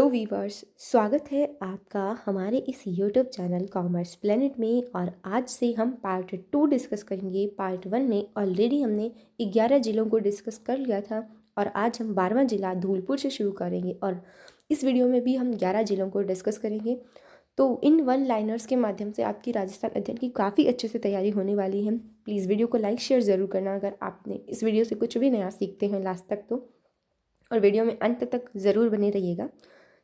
Hello viewers, स्वागत है आपका हमारे इस यूट्यूब चैनल कॉमर्स प्लेनेट में। और आज से हम पार्ट 2 डिस्कस करेंगे। पार्ट 1 में ऑलरेडी हमने 11 जिलों को डिस्कस कर लिया था और आज हम 12वां जिला धौलपुर से शुरू करेंगे और इस वीडियो में भी हम 11 जिलों को डिस्कस करेंगे। तो इन वन लाइनर्स के माध्यम से आपकी राजस्थान अध्ययन की काफ़ी अच्छे से तैयारी होने वाली है। प्लीज़ वीडियो को लाइक शेयर ज़रूर करना अगर आपने इस वीडियो से कुछ भी नया सीखते हैं लास्ट तक तो, और वीडियो में अंत तक ज़रूर बने रहिएगा।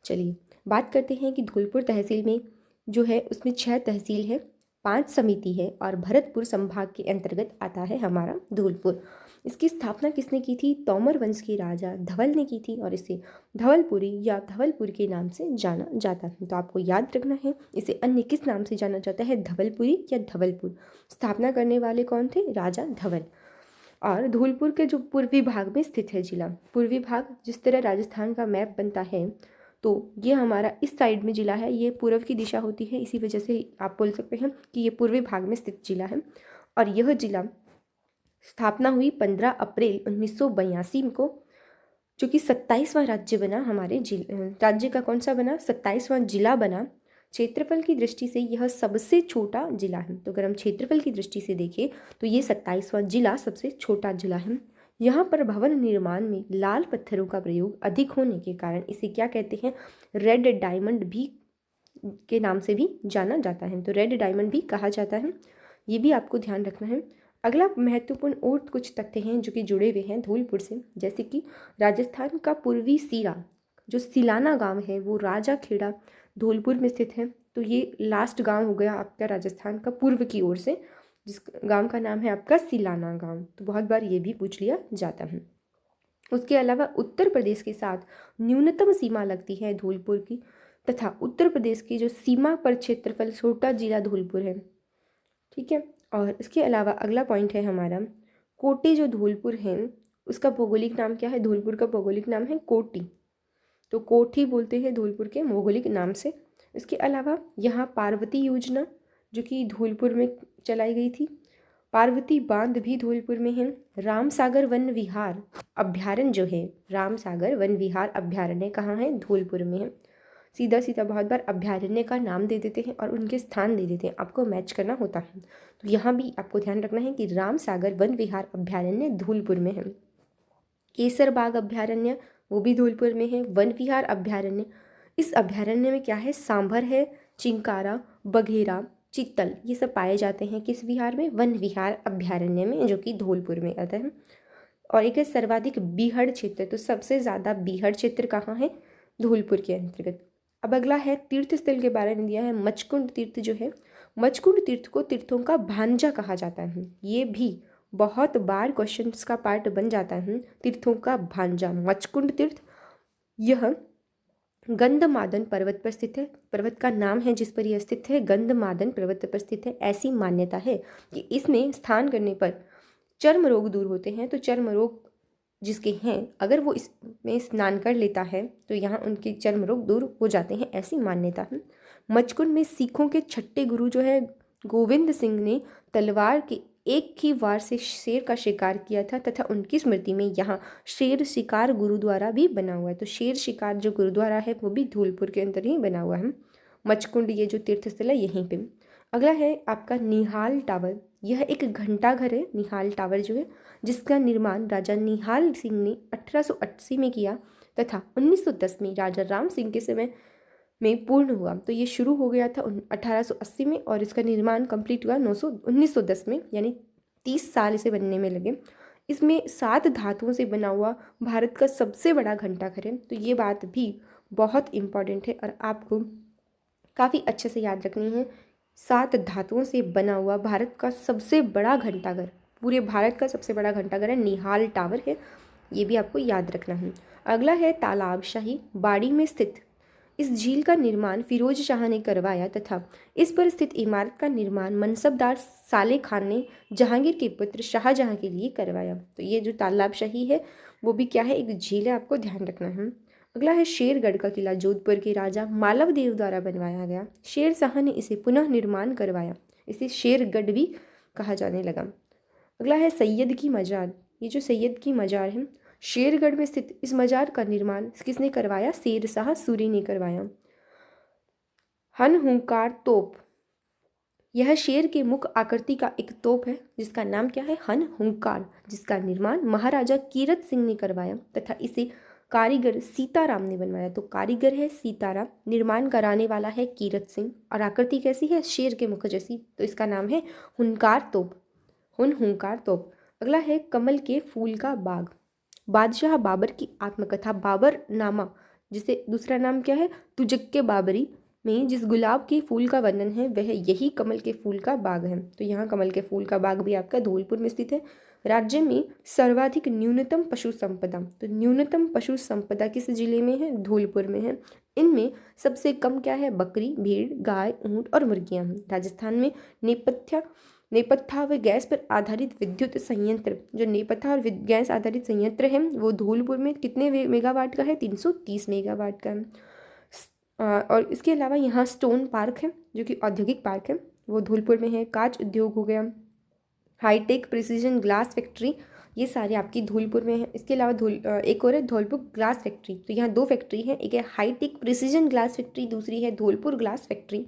चलिए बात करते हैं कि धौलपुर तहसील में जो है उसमें 6 तहसील है, 5 समिति है और भरतपुर संभाग के अंतर्गत आता है हमारा धौलपुर। इसकी स्थापना किसने की थी? तोमर वंश के राजा धवल ने की थी और इसे धवलपुरी या धवलपुर के नाम से जाना जाता है। तो आपको याद रखना है, इसे अन्य किस नाम से जाना जाता है? धवलपुरी या धवलपुर। स्थापना करने वाले कौन थे? राजा धवल। और धौलपुर के जो पूर्वी भाग में स्थित है जिला, पूर्वी भाग जिस तरह राजस्थान का मैप बनता है तो ये हमारा इस साइड में जिला है, ये पूर्व की दिशा होती है, इसी वजह से आप बोल सकते हैं कि ये पूर्वी भाग में स्थित जिला है। और यह जिला स्थापना हुई 15 अप्रैल 1982 को, जो कि 27वां राज्य बना हमारे राज्य का। कौन सा बना? 27वां जिला बना। क्षेत्रफल की दृष्टि से यह सबसे छोटा जिला है। तो अगर हम क्षेत्रफल की दृष्टि से देखें तो ये 27वां जिला सबसे छोटा जिला है। यहाँ पर भवन निर्माण में लाल पत्थरों का प्रयोग अधिक होने के कारण इसे क्या कहते हैं? रेड डायमंड भी के नाम से भी जाना जाता है। तो रेड डायमंड भी कहा जाता है, ये भी आपको ध्यान रखना है। अगला महत्वपूर्ण और कुछ तथ्य हैं जो कि जुड़े हुए हैं धौलपुर से, जैसे कि राजस्थान का पूर्वी सिरा जो सिलाना गांव है वो राजा खेड़ा धौलपुर में स्थित है। तो ये लास्ट गांव हो गया आपका राजस्थान का पूर्व की ओर से, जिस गांव का नाम है आपका सिलाना गांव। तो बहुत बार ये भी पूछ लिया जाता है। उसके अलावा उत्तर प्रदेश के साथ न्यूनतम सीमा लगती है धौलपुर की, तथा उत्तर प्रदेश की जो सीमा पर क्षेत्रफल छोटा जिला धौलपुर है। ठीक है। और इसके अलावा अगला पॉइंट है हमारा कोटी, जो धौलपुर है उसका भौगोलिक नाम क्या है? धौलपुर का भौगोलिक नाम है कोटी। तो कोठी बोलते हैं धौलपुर के भौगोलिक नाम से। इसके अलावा यहाँ पार्वती योजना जो कि धौलपुर में चलाई गई थी, पार्वती बांध भी धौलपुर में है। रामसागर वन विहार अभ्यारण्य जो है, रामसागर वन विहार अभ्यारण्य कहाँ है? धौलपुर में है। सीधा सीधा बहुत बार अभ्यारण्य का नाम दे देते हैं और उनके स्थान दे देते हैं, आपको मैच करना होता है। तो यहाँ भी आपको ध्यान रखना है कि रामसागर वन विहार अभ्यारण्य धौलपुर में है। केसर बाग अभ्यारण्य वो भी धौलपुर में है। वन विहार अभ्यारण्य, इस अभ्यारण्य में क्या है? सांभर है, चिंकारा, बघेरा, चित्तल, ये सब पाए जाते हैं किस विहार में? वन विहार अभ्यारण्य में, जो कि धौलपुर में आता है। और एक है सर्वाधिक बीहड़ क्षेत्र, तो सबसे ज़्यादा बीहड़ क्षेत्र कहाँ है? धौलपुर के अंतर्गत। अब अगला है तीर्थ स्थल के बारे में दिया है। मचकुंड तीर्थ जो है, मचकुंड तीर्थ को तीर्थों का भांजा कहा जाता है। ये भी बहुत बार क्वेश्चंस का पार्ट बन जाता है। तीर्थों का भांजा मचकुंड तीर्थ, यह गंधमादन पर्वत पर स्थित है। पर्वत का नाम है जिस पर यह स्थित है, गंधमादन पर्वत पर स्थित है। ऐसी मान्यता है कि इसमें स्नान करने पर चर्म रोग दूर होते हैं। तो चर्म रोग जिसके हैं, अगर वो इसमें स्नान कर लेता है तो यहाँ उनके चर्म रोग दूर हो जाते हैं, ऐसी मान्यता है। मचकुंड में सिखों के छठे गुरु जो है गोविंद सिंह ने तलवार के एक ही वार से शेर का शिकार किया था, तथा उनकी स्मृति में यहाँ शेर शिकार गुरुद्वारा भी बना हुआ है। तो शेर शिकार जो गुरुद्वारा है वो भी धौलपुर के अंदर ही बना हुआ है। मचकुंड ये जो तीर्थ स्थल है यहीं पे। अगला है आपका निहाल टावर, यह एक घंटा घर है निहाल टावर जो है, जिसका निर्माण राजा निहाल सिंह ने 1880 में किया तथा 1910 में राजा राम सिंह के समय में पूर्ण हुआ। तो ये शुरू हो गया था 1880 में और इसका निर्माण कंप्लीट हुआ 1910 में, यानी 30 साल इसे बनने में लगे। इसमें 7 धातुओं से बना हुआ भारत का सबसे बड़ा घंटाघर है। तो ये बात भी बहुत इम्पॉर्टेंट है और आपको काफ़ी अच्छे से याद रखनी है। 7 धातुओं से बना हुआ भारत का सबसे बड़ा घंटाघर, पूरे भारत का सबसे बड़ा घंटाघर है, निहाल टावर है, ये भी आपको याद रखना है। अगला है तालाबशाही, बाड़ी में स्थित। इस झील का निर्माण फिरोज शाह ने करवाया तथा इस पर स्थित इमारत का निर्माण मनसबदार साले खान ने जहांगीर के पुत्र शाहजहां के लिए करवाया। तो ये जो तालाबशाही है वो भी क्या है? एक झील है, आपको ध्यान रखना है। अगला है शेरगढ़ का किला, जोधपुर के राजा मालव देव द्वारा बनवाया गया। शेर शाह ने इसे पुनः निर्माण करवाया, इसे शेरगढ़ भी कहा जाने लगा। अगला है सैयद की मजार, ये जो सैयद की मजार है शेरगढ़ में स्थित इस मजार का निर्माण किसने करवाया? शेरशाह सूरी ने करवाया। हनहुंकार तोप, यह शेर के मुख आकृति का एक तोप है जिसका नाम क्या है? हनहुंकार, जिसका निर्माण महाराजा कीरत सिंह ने करवाया तथा इसे कारीगर सीताराम ने बनवाया। तो कारीगर है सीताराम, निर्माण कराने वाला है कीरत सिंह, और आकृति कैसी है? शेर के मुख जैसी, तो इसका नाम है हुंकार तोप, हनहुंकार तोप। अगला है कमल के फूल का बाग, बादशाह बाबर की आत्मकथा बाबर नामा, जिसे दूसरा नाम क्या है? तुजक्के बाबरी, में जिस गुलाब के फूल का वर्णन है वह यही कमल के फूल का बाग है। तो यहाँ कमल के फूल का बाग भी आपका धौलपुर में स्थित है। राज्य में सर्वाधिक न्यूनतम पशु संपदा, तो न्यूनतम पशु संपदा किस जिले में है? धौलपुर में है। इनमें सबसे कम क्या है? बकरी, भेड़, गाय, ऊंट और मुर्गियां हैं। राजस्थान में नेपथ्या व गैस पर आधारित विद्युत संयंत्र, जो नेपथ्या और गैस आधारित संयंत्र है वो धौलपुर में कितने मेगावाट का है? 330 मेगावाट का है। और इसके अलावा यहाँ स्टोन पार्क है जो कि औद्योगिक पार्क है, वो धौलपुर में है। कांच उद्योग हो गया, हाईटेक प्रिसीजन ग्लास फैक्ट्री, ये सारे आपकी धौलपुर में है। इसके अलावा एक और है धौलपुर ग्लास फैक्ट्री, तो यहाँ दो फैक्ट्री है, एक है हाईटेक प्रिसीजन ग्लास फैक्ट्री, दूसरी है धौलपुर ग्लास फैक्ट्री।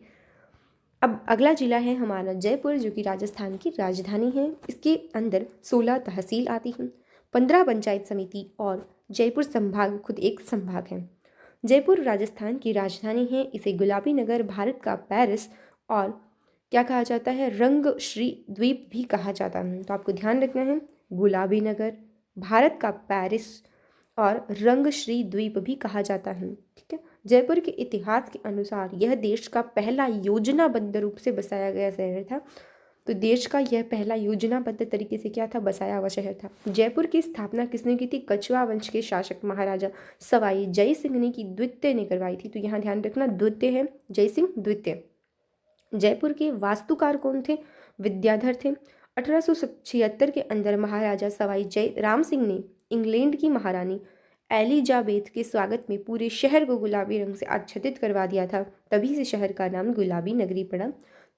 अब अगला जिला है हमारा जयपुर, जो कि राजस्थान की राजधानी है। इसके अंदर 16 तहसील आती हैं, 15 पंचायत समिति और जयपुर संभाग खुद एक संभाग है। जयपुर राजस्थान की राजधानी है। इसे गुलाबी नगर, भारत का पेरिस और क्या कहा जाता है? रंगश्री द्वीप भी कहा जाता है। तो आपको ध्यान रखना है, गुलाबी नगर, भारत का पेरिस और रंगश्री द्वीप भी कहा जाता है। ठीक है। जयपुर के इतिहास के अनुसार यह देश का पहला योजनाबद्ध रूप से बसाया गया शहर था। तो देश का यह पहला योजनाबद्ध तरीके से क्या था? बसाया हुआ शहर था। जयपुर की स्थापना किसने की थी? कछवा वंश के शासक महाराजा सवाई जय सिंह ने की, द्वितीय ने करवाई थी। तो यहाँ ध्यान रखना, द्वितीय है, जय सिंह द्वितीय। जयपुर के वास्तुकार कौन थे? विद्याधर थे। 1876 के अंदर महाराजा सवाई जय राम सिंह ने इंग्लैंड की महारानी एलिजाबेथ के स्वागत में पूरे शहर को गुलाबी रंग से आच्छादित करवा दिया था, तभी से शहर का नाम गुलाबी नगरी पड़ा।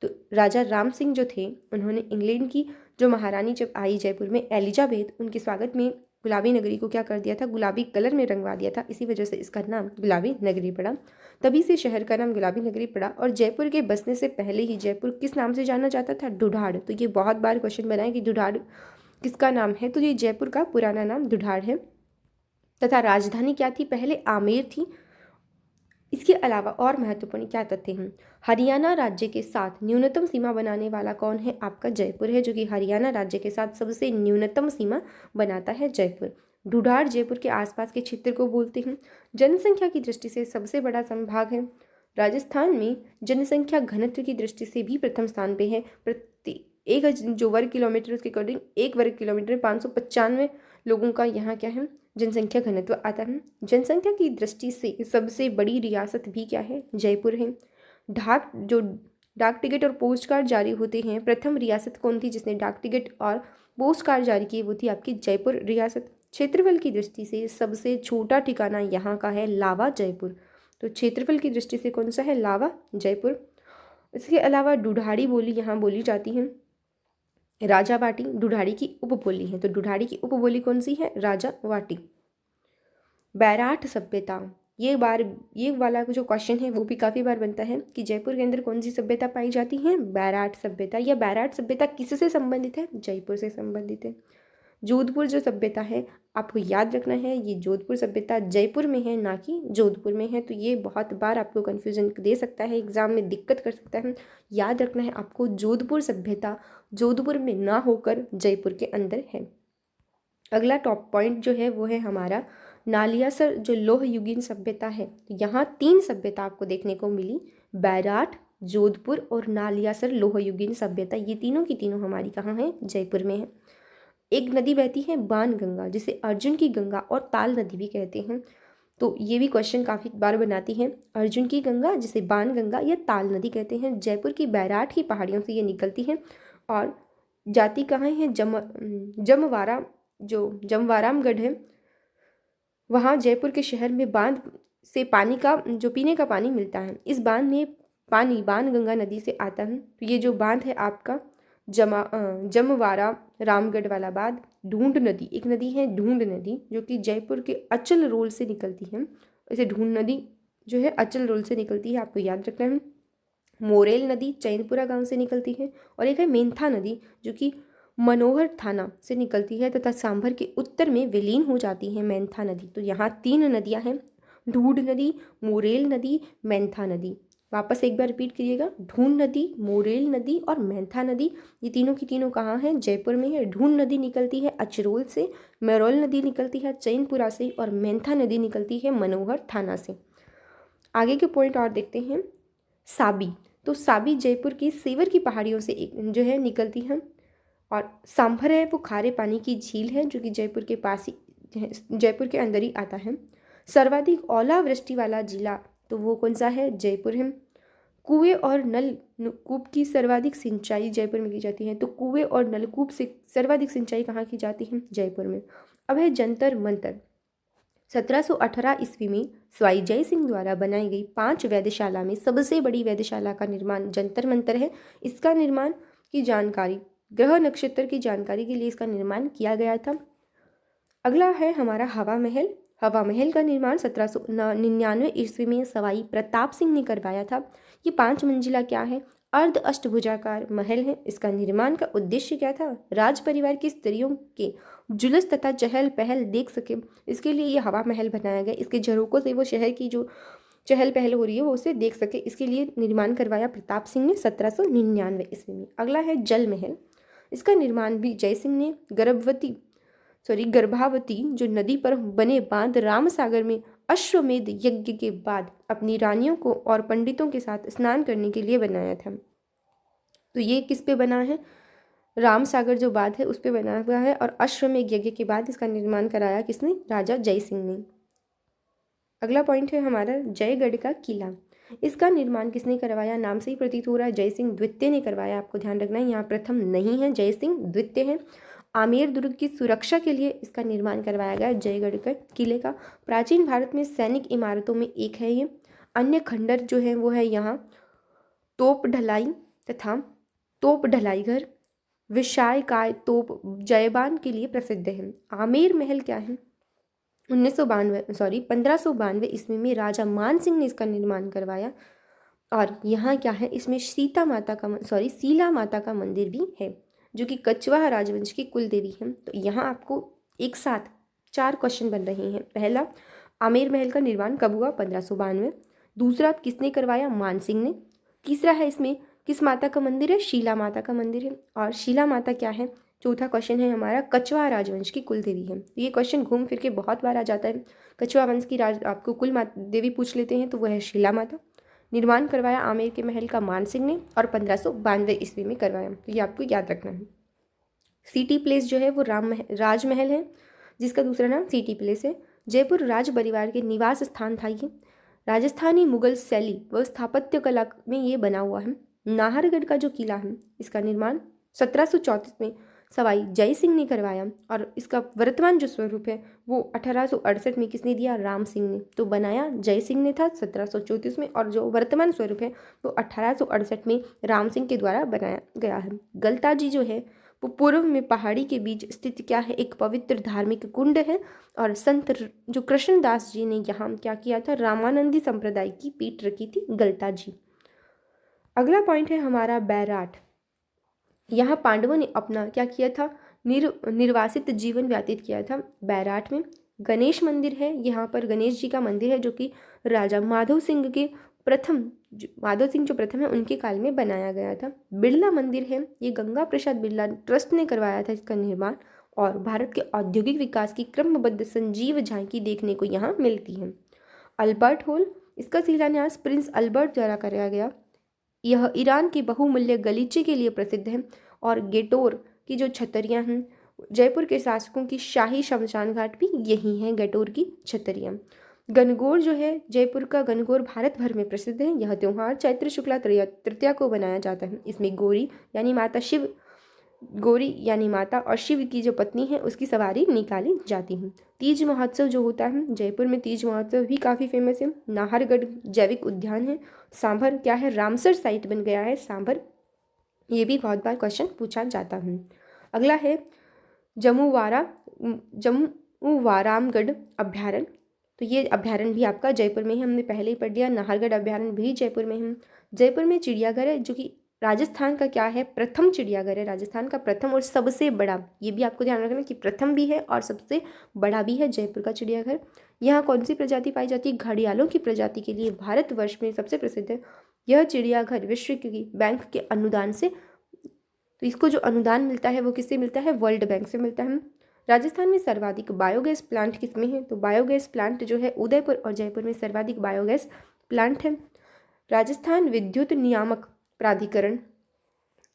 तो राजा राम सिंह जो थे, उन्होंने इंग्लैंड की जो महारानी जब आई जयपुर में एलिजाबेथ, उनके स्वागत में गुलाबी नगरी को क्या कर दिया था? गुलाबी कलर में रंगवा दिया था, इसी वजह से इसका नाम गुलाबी नगरी पड़ा, तभी से शहर का नाम गुलाबी नगरी पड़ा। और जयपुर के बसने से पहले ही जयपुर किस नाम से जाना जाता था? ढूढ़ाड़। तो ये बहुत बार क्वेश्चन बना है कि ढूढ़ाड़ किसका नाम है? तो ये जयपुर का पुराना नाम ढूढ़ाड़ है। तथा राजधानी क्या थी? पहले आमेर थी। इसके अलावा और महत्वपूर्ण क्या तथ्य हैं? हरियाणा राज्य के साथ न्यूनतम सीमा बनाने वाला कौन है? आपका जयपुर है, जो कि हरियाणा राज्य के साथ सबसे न्यूनतम सीमा बनाता है जयपुर। ढूढ़ाड़ जयपुर के आसपास के क्षेत्र को बोलते हैं। जनसंख्या की दृष्टि से सबसे बड़ा संभाग है। राजस्थान में जनसंख्या घनत्व की दृष्टि से भी प्रथम स्थान पे है। प्रति एक जो वर्ग किलोमीटर, उसके अकॉर्डिंग 1 वर्ग किलोमीटर में 595 लोगों का यहाँ क्या है? जनसंख्या घनत्व आता है। जनसंख्या की दृष्टि से सबसे बड़ी रियासत भी क्या है? जयपुर है। डाक टिकट और पोस्ट कार्ड जारी होते हैं, प्रथम रियासत कौन थी जिसने डाक टिकट और पोस्ट कार्ड जारी किए? वो थी आपकी जयपुर रियासत। क्षेत्रफल की दृष्टि से सबसे छोटा ठिकाना यहाँ का है लावा जयपुर। तो क्षेत्रफल की दृष्टि से कौन सा है? लावा जयपुर। इसके अलावा ढूढ़ाड़ी बोली यहाँ बोली जाती है। राजावाटी ढूढ़ाड़ी की उपबोली है। तो ढूढ़ाड़ी की उपबोली कौन सी है? राजावाटी। बैराठ सभ्यता, ये वाला जो क्वेश्चन है वो भी काफ़ी बार बनता है कि जयपुर के अंदर कौन सी सभ्यता पाई जाती है? बैराठ सभ्यता। या बैराठ सभ्यता किससे संबंधित है? जयपुर से संबंधित है। जोधपुर जो सभ्यता है, आपको याद रखना है, ये जोधपुर सभ्यता जयपुर में है, ना कि जोधपुर में है। तो ये बहुत बार आपको कन्फ्यूजन दे सकता है, एग्जाम में दिक्कत कर सकता है। याद रखना है आपको, जोधपुर सभ्यता जोधपुर में ना होकर जयपुर के अंदर है। अगला टॉप पॉइंट जो है वो है हमारा नालियासर, जो लोह युगीन सभ्यता है। यहाँ 3 सभ्यता आपको देखने को मिली, बैराठ, जोधपुर और नालियासर लोह युगीन सभ्यता। ये तीनों की तीनों हमारी कहाँ है? जयपुर में है। एक नदी बहती है बाण गंगा, जिसे अर्जुन की गंगा और ताल नदी भी कहते हैं। तो ये भी क्वेश्चन काफ़ी बार बनाती है, अर्जुन की गंगा जिसे बाण गंगा या ताल नदी कहते हैं। जयपुर की बैराठ की पहाड़ियों से ये निकलती है और जाती कहाँ है? जमवारा, जो जमवारामगढ़ है, वहाँ जयपुर के शहर में बांध से पानी का जो पीने का पानी मिलता है। इस बांध में पानी बाण गंगा नदी से आता है। तो ये जो बांध है आपका जमवारा, रामगढ़ वाला बांध, ढूंढ नदी, एक नदी है ढूंढ नदी जो कि जयपुर के अचल रोल से निकलती है। इसे ढूंढ नदी जो है अचल रोल से निकलती है, आपको याद रखना है। मोरेल नदी चैनपुरा गांव से निकलती है, और एक है मेंथा नदी जो कि मनोहर थाना से निकलती है तथा सांभर के उत्तर में विलीन हो जाती है मेंथा नदी। तो यहाँ 3 नदियाँ हैं, ढूंढ नदी, मोरेल नदी, मेंथा नदी। वापस एक बार रिपीट करिएगा, ढूंढ नदी, मोरेल नदी और मेंथा नदी, ये तीनों की तीनों कहाँ हैं? जयपुर में है। ढूंढ नदी निकलती है अचरोल से, मोरेल नदी निकलती है चैनपुरा से, और मेंथा नदी निकलती है मनोहर थाना से। आगे के पॉइंट और देखते हैं। साबी, तो साबी जयपुर की सेवर की पहाड़ियों से एक जो है निकलती है, और सांभर है वो खारे पानी की झील है जो कि जयपुर के पास ही, जयपुर के अंदर ही आता है। सर्वाधिक ओलावृष्टि वाला जिला तो वो कौन सा है? जयपुर है। कुएं और नलकूप की सर्वाधिक सिंचाई जयपुर में की जाती है, तो कुएं और नलकूप से सर्वाधिक सिंचाई कहाँ की जाती है? जयपुर में। अब है जंतर मंतर। 1718 ईस्वी में स्वाई जय सिंह द्वारा बनाई गई 5 वेधशाला में सबसे बड़ी वेधशाला का निर्माण जंतर मंतर है। इसका निर्माण की जानकारी, ग्रह नक्षत्र की जानकारी के लिए इसका निर्माण किया गया था। अगला है हमारा हवा महल। हवा महल का निर्माण 1799 ईस्वी में सवाई प्रताप सिंह ने करवाया था। ये 5 मंजिला क्या है? अर्ध अष्टभुजाकार महल है। इसका निर्माण का उद्देश्य क्या था? राज परिवार की स्त्रियों के जुलूस तथा चहल पहल देख सके, इसके लिए ये हवा महल बनाया गया। इसके झरोकों से वो शहर की जो चहल पहल हो रही है वो उसे देख सके, इसके लिए निर्माण करवाया प्रताप सिंह ने 1799 ईस्वी में। अगला है जल महल। इसका निर्माण भी जय सिंह ने गर्भावती जो नदी पर बने बांध रामसागर में अश्वमेध यज्ञ के बाद अपनी रानियों को और पंडितों के साथ स्नान करने के लिए बनाया था। तो ये किस पे बना है? रामसागर जो बांध है उस पे बना हुआ है, और अश्वमेध यज्ञ के बाद इसका निर्माण कराया किसने? राजा जय सिंह ने। अगला पॉइंट है हमारा जयगढ़ का किला। इसका निर्माण किसने करवाया? नाम से ही प्रतीत हो रहा है, जय सिंह द्वितीय ने करवाया। आपको ध्यान रखना है, यहाँ प्रथम नहीं है, जय सिंह द्वितीय है। आमेर दुर्ग की सुरक्षा के लिए इसका निर्माण करवाया गया जयगढ़ के किले का। प्राचीन भारत में सैनिक इमारतों में एक है ये। अन्य खंडर जो है वो है यहाँ तोप ढलाई तथा तोप ढलाई घर, विशालकाय तोप जयबान के लिए प्रसिद्ध है। आमेर महल क्या है? 1592 ईस्वी में राजा मान सिंह ने इसका निर्माण करवाया। और यहाँ क्या है? इसमें शीला माता का मंदिर भी है जो कि कछवाहा राजवंश की कुल देवी है। तो यहाँ आपको एक साथ 4 क्वेश्चन बन रहे हैं। पहला, आमेर महल का निर्माण कब हुआ? 1592। दूसरा, किसने करवाया? मान सिंह ने। तीसरा है इसमें किस माता का मंदिर है? शीला माता का मंदिर है। और शीला माता क्या है? चौथा क्वेश्चन है हमारा, कछवाहा राजवंश की कुल देवी है। तो ये क्वेश्चन घूम फिर के बहुत बार आ जाता है। कछवाहा वंश की आपको कुल देवी पूछ लेते हैं तो वह है शीला माता। निर्माण करवाया आमेर के महल का मान सिंह ने, और 1592 ईस्वी में करवाया। तो ये आपको याद रखना है। सिटी प्लेस जो है वो राजमहल है, जिसका दूसरा नाम सिटी प्लेस है। जयपुर राज परिवार के निवास स्थान था ये। राजस्थानी मुगल शैली व स्थापत्य कला में ये बना हुआ है। नाहरगढ़ का जो किला है इसका निर्माण 1734 में सवाई जय सिंह ने करवाया, और इसका वर्तमान जो स्वरूप है वो 1868 में किसने दिया? राम सिंह ने। तो बनाया जय सिंह ने था 1734 में, और जो वर्तमान स्वरूप है वो 1868 में राम सिंह के द्वारा बनाया गया है। गलताजी जो है वो पूर्व में पहाड़ी के बीच स्थित क्या है? एक पवित्र धार्मिक कुंड है, और संत जो कृष्णदास जी ने यहाँ क्या किया था? रामानंदी संप्रदाय की पीठ रखी थी गलताजी। अगला पॉइंट है हमारा बैराट। यहाँ पांडवों ने अपना क्या किया था? निर्वासित जीवन व्यतीत किया था बैराट में। गणेश मंदिर है, यहाँ पर गणेश जी का मंदिर है जो कि राजा माधव सिंह जो प्रथम है उनके काल में बनाया गया था। बिरला मंदिर है, ये गंगा प्रसाद बिरला ट्रस्ट ने करवाया था इसका निर्माण, और भारत के औद्योगिक विकास की क्रमबद्ध संजीव झांकी देखने को यहाँ मिलती है। अल्बर्ट हॉल, इसका शिलान्यास प्रिंस अल्बर्ट द्वारा कराया गया। यह ईरान के बहुमूल्य गलीचे के लिए प्रसिद्ध है, और गेटोर की जो छतरियाँ हैं, जयपुर के शासकों की शाही शमशान घाट भी यही है, गेटोर की छतरियाँ। गणगौर जो है, जयपुर का गणगौर भारत भर में प्रसिद्ध है। यह त्यौहार चैत्र शुक्ला तृतीया को बनाया जाता है। इसमें गौरी यानी माता और शिव की जो पत्नी है उसकी सवारी निकाली जाती है। तीज महोत्सव जो होता है, जयपुर में तीज महोत्सव भी काफ़ी फेमस है। नाहरगढ़ जैविक उद्यान है। सांभर क्या है? रामसर साइट बन गया है सांभर। ये भी बहुत बार क्वेश्चन पूछा जाता है। अगला है जमुवारामगढ़ अभ्यारण्य। तो ये अभ्यारण्य भी आपका जयपुर में है, हमने पहले ही पढ़ लिया। नाहरगढ़ अभ्यारण्य भी जयपुर में है। जयपुर में चिड़ियाघर है जो कि राजस्थान का क्या है, प्रथम चिड़ियाघर है, राजस्थान का प्रथम और सबसे बड़ा। ये भी आपको ध्यान रखना कि प्रथम भी है और सबसे बड़ा भी है जयपुर का चिड़ियाघर। यहाँ कौन सी प्रजाति पाई जाती है, घड़ियालों की प्रजाति के लिए भारतवर्ष में सबसे प्रसिद्ध है। यह चिड़ियाघर विश्व की बैंक के अनुदान से, तो इसको जो अनुदान मिलता है वो किससे मिलता है, वर्ल्ड बैंक से मिलता है। राजस्थान में सर्वाधिक बायोगैस प्लांट किसमें है, तो बायोगैस प्लांट जो है उदयपुर और जयपुर में सर्वाधिक बायोगैस प्लांट है। राजस्थान विद्युत नियामक प्राधिकरण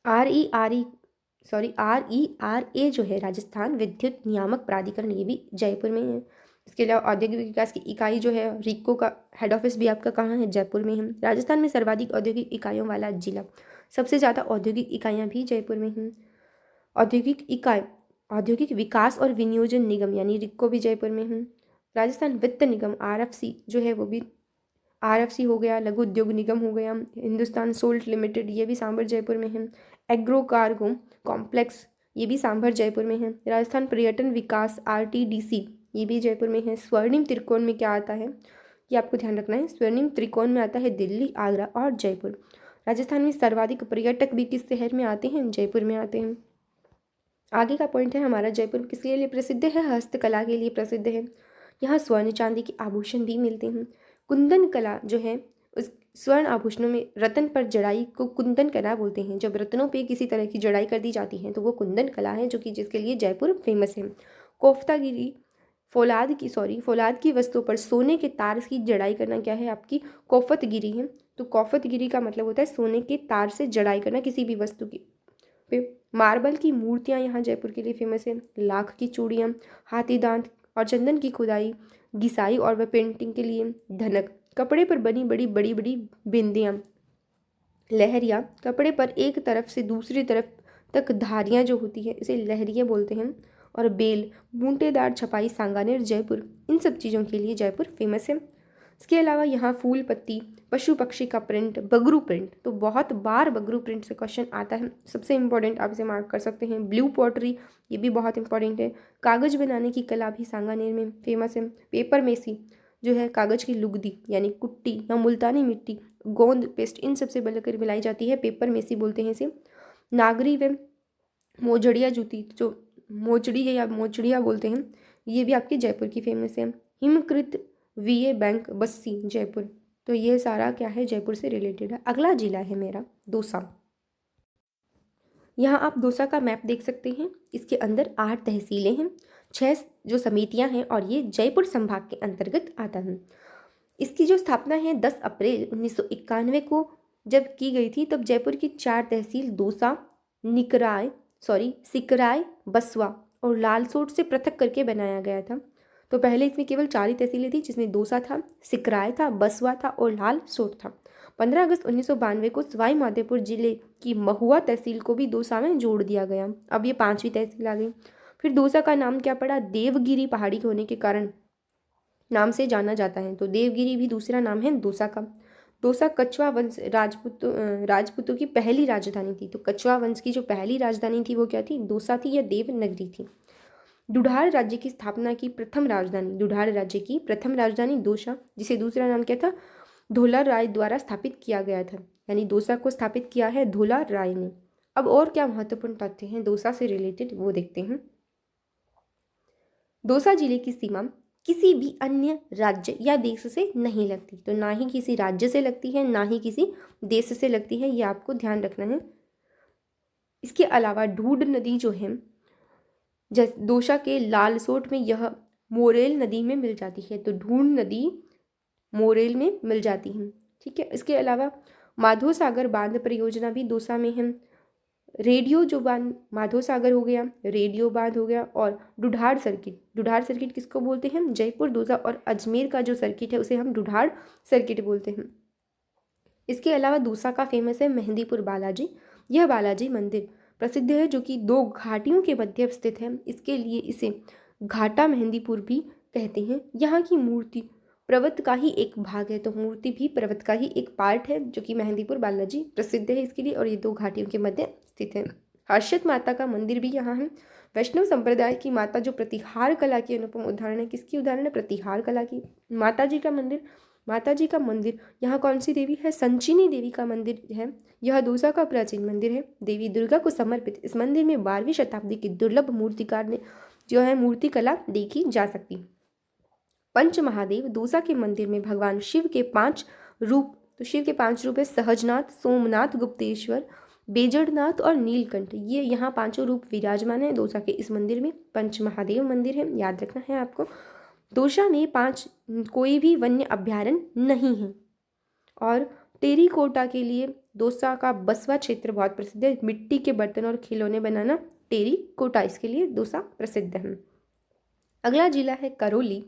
RERA जो है राजस्थान विद्युत नियामक प्राधिकरण, ये भी जयपुर में है। इसके अलावा औद्योगिक विकास की इकाई जो है रिक्को का हेड ऑफिस भी आपका कहाँ है, जयपुर में है। राजस्थान में सर्वाधिक औद्योगिक इकाइयों वाला जिला, सबसे ज़्यादा औद्योगिक इकाइयाँ भी जयपुर में हैं। औद्योगिक विकास और विनियोजन निगम यानी रिक्को भी जयपुर में है। राजस्थान वित्त निगम RFC जो है वो भी RFC हो गया। लघु उद्योग निगम हो गया। हिंदुस्तान सोल्ट लिमिटेड, ये भी सांभर जयपुर में है। एग्रो कार्गो कॉम्प्लेक्स, ये भी सांभर जयपुर में है। राजस्थान पर्यटन विकास RTDC, ये भी जयपुर में है। स्वर्णिम त्रिकोण में क्या आता है, ये आपको ध्यान रखना है। स्वर्णिम त्रिकोण में आता है दिल्ली, आगरा और जयपुर। राजस्थान में सर्वाधिक पर्यटक भी किस शहर में आते हैं, जयपुर में आते हैं। आगे का पॉइंट है हमारा, जयपुर किसके लिए प्रसिद्ध है, हस्तकला के लिए प्रसिद्ध है। यहाँ स्वर्ण चांदी के आभूषण भी मिलते हैं। कुंदन कला जो है, उस स्वर्ण आभूषणों में रत्न पर जड़ाई को कुंदन कला बोलते हैं। जब रत्नों पे किसी तरह की जड़ाई कर दी जाती है तो वो कुंदन कला है, जो कि जिसके लिए जयपुर फेमस है। कोफ्तागिरी, फौलाद की वस्तुओं पर सोने के तार की जड़ाई करना क्या है, आपकी कोफतगिरी है। तो कोफतगिरी का मतलब होता है सोने के तार से जड़ाई करना किसी भी वस्तु की पे। मार्बल की मूर्तियाँ यहाँ जयपुर के लिए फेमस है। लाख की चूड़ियाँ, हाथी दांत और चंदन की खुदाई, घिसाई और वह पेंटिंग के लिए धनक, कपड़े पर बनी बड़ी बड़ी बड़ी बिंदियाँ, लहरिया, कपड़े पर एक तरफ से दूसरी तरफ तक धारियाँ जो होती है इसे लहरिया बोलते हैं। और बेल, बूंटेदार छपाई, सांगानेर जयपुर, इन सब चीज़ों के लिए जयपुर फेमस है। इसके अलावा यहाँ फूल पत्ती, पशु पक्षी का प्रिंट, बगरू प्रिंट, तो बहुत बार बगरू प्रिंट से क्वेश्चन आता है, सबसे इंपॉर्टेंट आप इसे मार्क कर सकते हैं। ब्लू पॉटरी, ये भी बहुत इंपॉर्टेंट है। कागज़ बनाने की कला भी सांगानेर में फेमस है। पेपर मेसी जो है कागज़ की लुगदी यानी कुट्टी या मुल्तानी मिट्टी, गोंद पेस्ट, इन सबसे बनकर मिलाई जाती है, पेपर मेसी बोलते हैं इसे। नागरी व मोजड़िया जूती, जो मोचड़ी है या मोचड़िया बोलते हैं, ये भी आपके जयपुर की फेमस है। हिमकृत VA बैंक बस्सी जयपुर, तो ये सारा क्या है, जयपुर से रिलेटेड है। अगला जिला है मेरा दौसा। यहाँ आप दौसा का मैप देख सकते हैं। इसके अंदर 8 तहसीलें हैं, 6 जो समितियाँ हैं और ये जयपुर संभाग के अंतर्गत आता है। इसकी जो स्थापना है 10 अप्रैल 1991 को जब की गई थी, तब जयपुर की 4 तहसील दौसा, सिकराय, बसवा और लालसोट से पृथक करके बनाया गया था। तो पहले इसमें केवल 4 ही तहसीलें थी, जिसमें दौसा था, सिकराय था, बसवा था और लालसोट था। 15 अगस्त 1992 को सवाई माधोपुर जिले की महुआ तहसील को भी दौसा में जोड़ दिया गया। अब ये 5वीं तहसील आ गई। फिर दौसा का नाम क्या पड़ा, देवगिरी पहाड़ी होने के कारण नाम से जाना जाता है, तो देवगिरी भी दूसरा नाम है दौसा का। दौसा कछवा वंश राजपूतों की पहली राजधानी थी। तो कछवा वंश की जो पहली राजधानी थी वो क्या थी, दौसा थी या देवनगरी थी। ढूढ़ार राज्य की स्थापना की प्रथम राजधानी दौसा, जिसे दूसरा नाम क्या था, धोला राय द्वारा स्थापित किया गया था, यानी दौसा को स्थापित किया है धोला राय ने। अब और क्या महत्वपूर्ण तथ्य हैं दौसा से रिलेटेड वो देखते हैं। दौसा जिले की सीमा किसी भी अन्य राज्य या देश से नहीं लगती, तो ना ही किसी राज्य से लगती है ना ही किसी देश से लगती है, ये आपको ध्यान रखना है। इसके अलावा ढूढ़ नदी जो है दौसा के लालसोट में यह मोरेल नदी में मिल जाती है, तो ढूढ़ नदी मोरेल में मिल जाती है, ठीक है। इसके अलावा माधो सागर बांध परियोजना भी दौसा में है। रेडियो जो बांध माधो सागर हो गया, रेडियो बांध हो गया, और ढूढ़ार सर्किट किसको बोलते हैं, जयपुर, दौसा और अजमेर का जो सर्किट है उसे हम ढूढ़ार सर्किट बोलते हैं। इसके अलावा दौसा का फेमस है मेहंदीपुर बालाजी। यह बालाजी मंदिर प्रसिद्ध है, जो कि 2 घाटियों के मध्य स्थित है, इसके लिए इसे घाटा मेहंदीपुर भी कहते हैं। यहाँ की मूर्ति पर्वत का ही एक भाग है, तो मूर्ति भी पर्वत का ही एक पार्ट है, जो कि मेहंदीपुर बालाजी प्रसिद्ध है इसके लिए, और ये दो घाटियों के मध्य स्थित है। हर्षित माता का मंदिर भी यहाँ है। वैष्णव संप्रदाय की माता जो प्रतिहार कला की अनुपम उदाहरण है, किसकी उदाहरण है? प्रतिहार कला की। माता जी का मंदिर यहाँ कौन सी देवी है? संचिनी देवी का मंदिर है। यह दूसा का प्राचीन मंदिर है, देवी दुर्गा को समर्पित। इस मंदिर में 12वीं शताब्दी की दुर्लभ मूर्तिकार ने जो है मूर्ति कला देखी जा सकती। पंच महादेव दूसा के मंदिर में भगवान शिव के 5 रूप, तो शिव के 5 रूप है सहजनाथ, सोमनाथ, गुप्तेश्वर, बेजड़नाथ और नीलकंठ। ये यहाँ 5 रूप विराजमान है दूसा के इस मंदिर में। पंच महादेव मंदिर है, याद रखना है आपको। दूसा में 5 कोई भी वन्य अभ्यारण्य नहीं है। और टेरीकोटा के लिए दौसा का बसवा क्षेत्र बहुत प्रसिद्ध है। मिट्टी के बर्तन और खिलौने बनाना टेरीकोटा, इसके लिए दौसा प्रसिद्ध है। अगला जिला है करौली,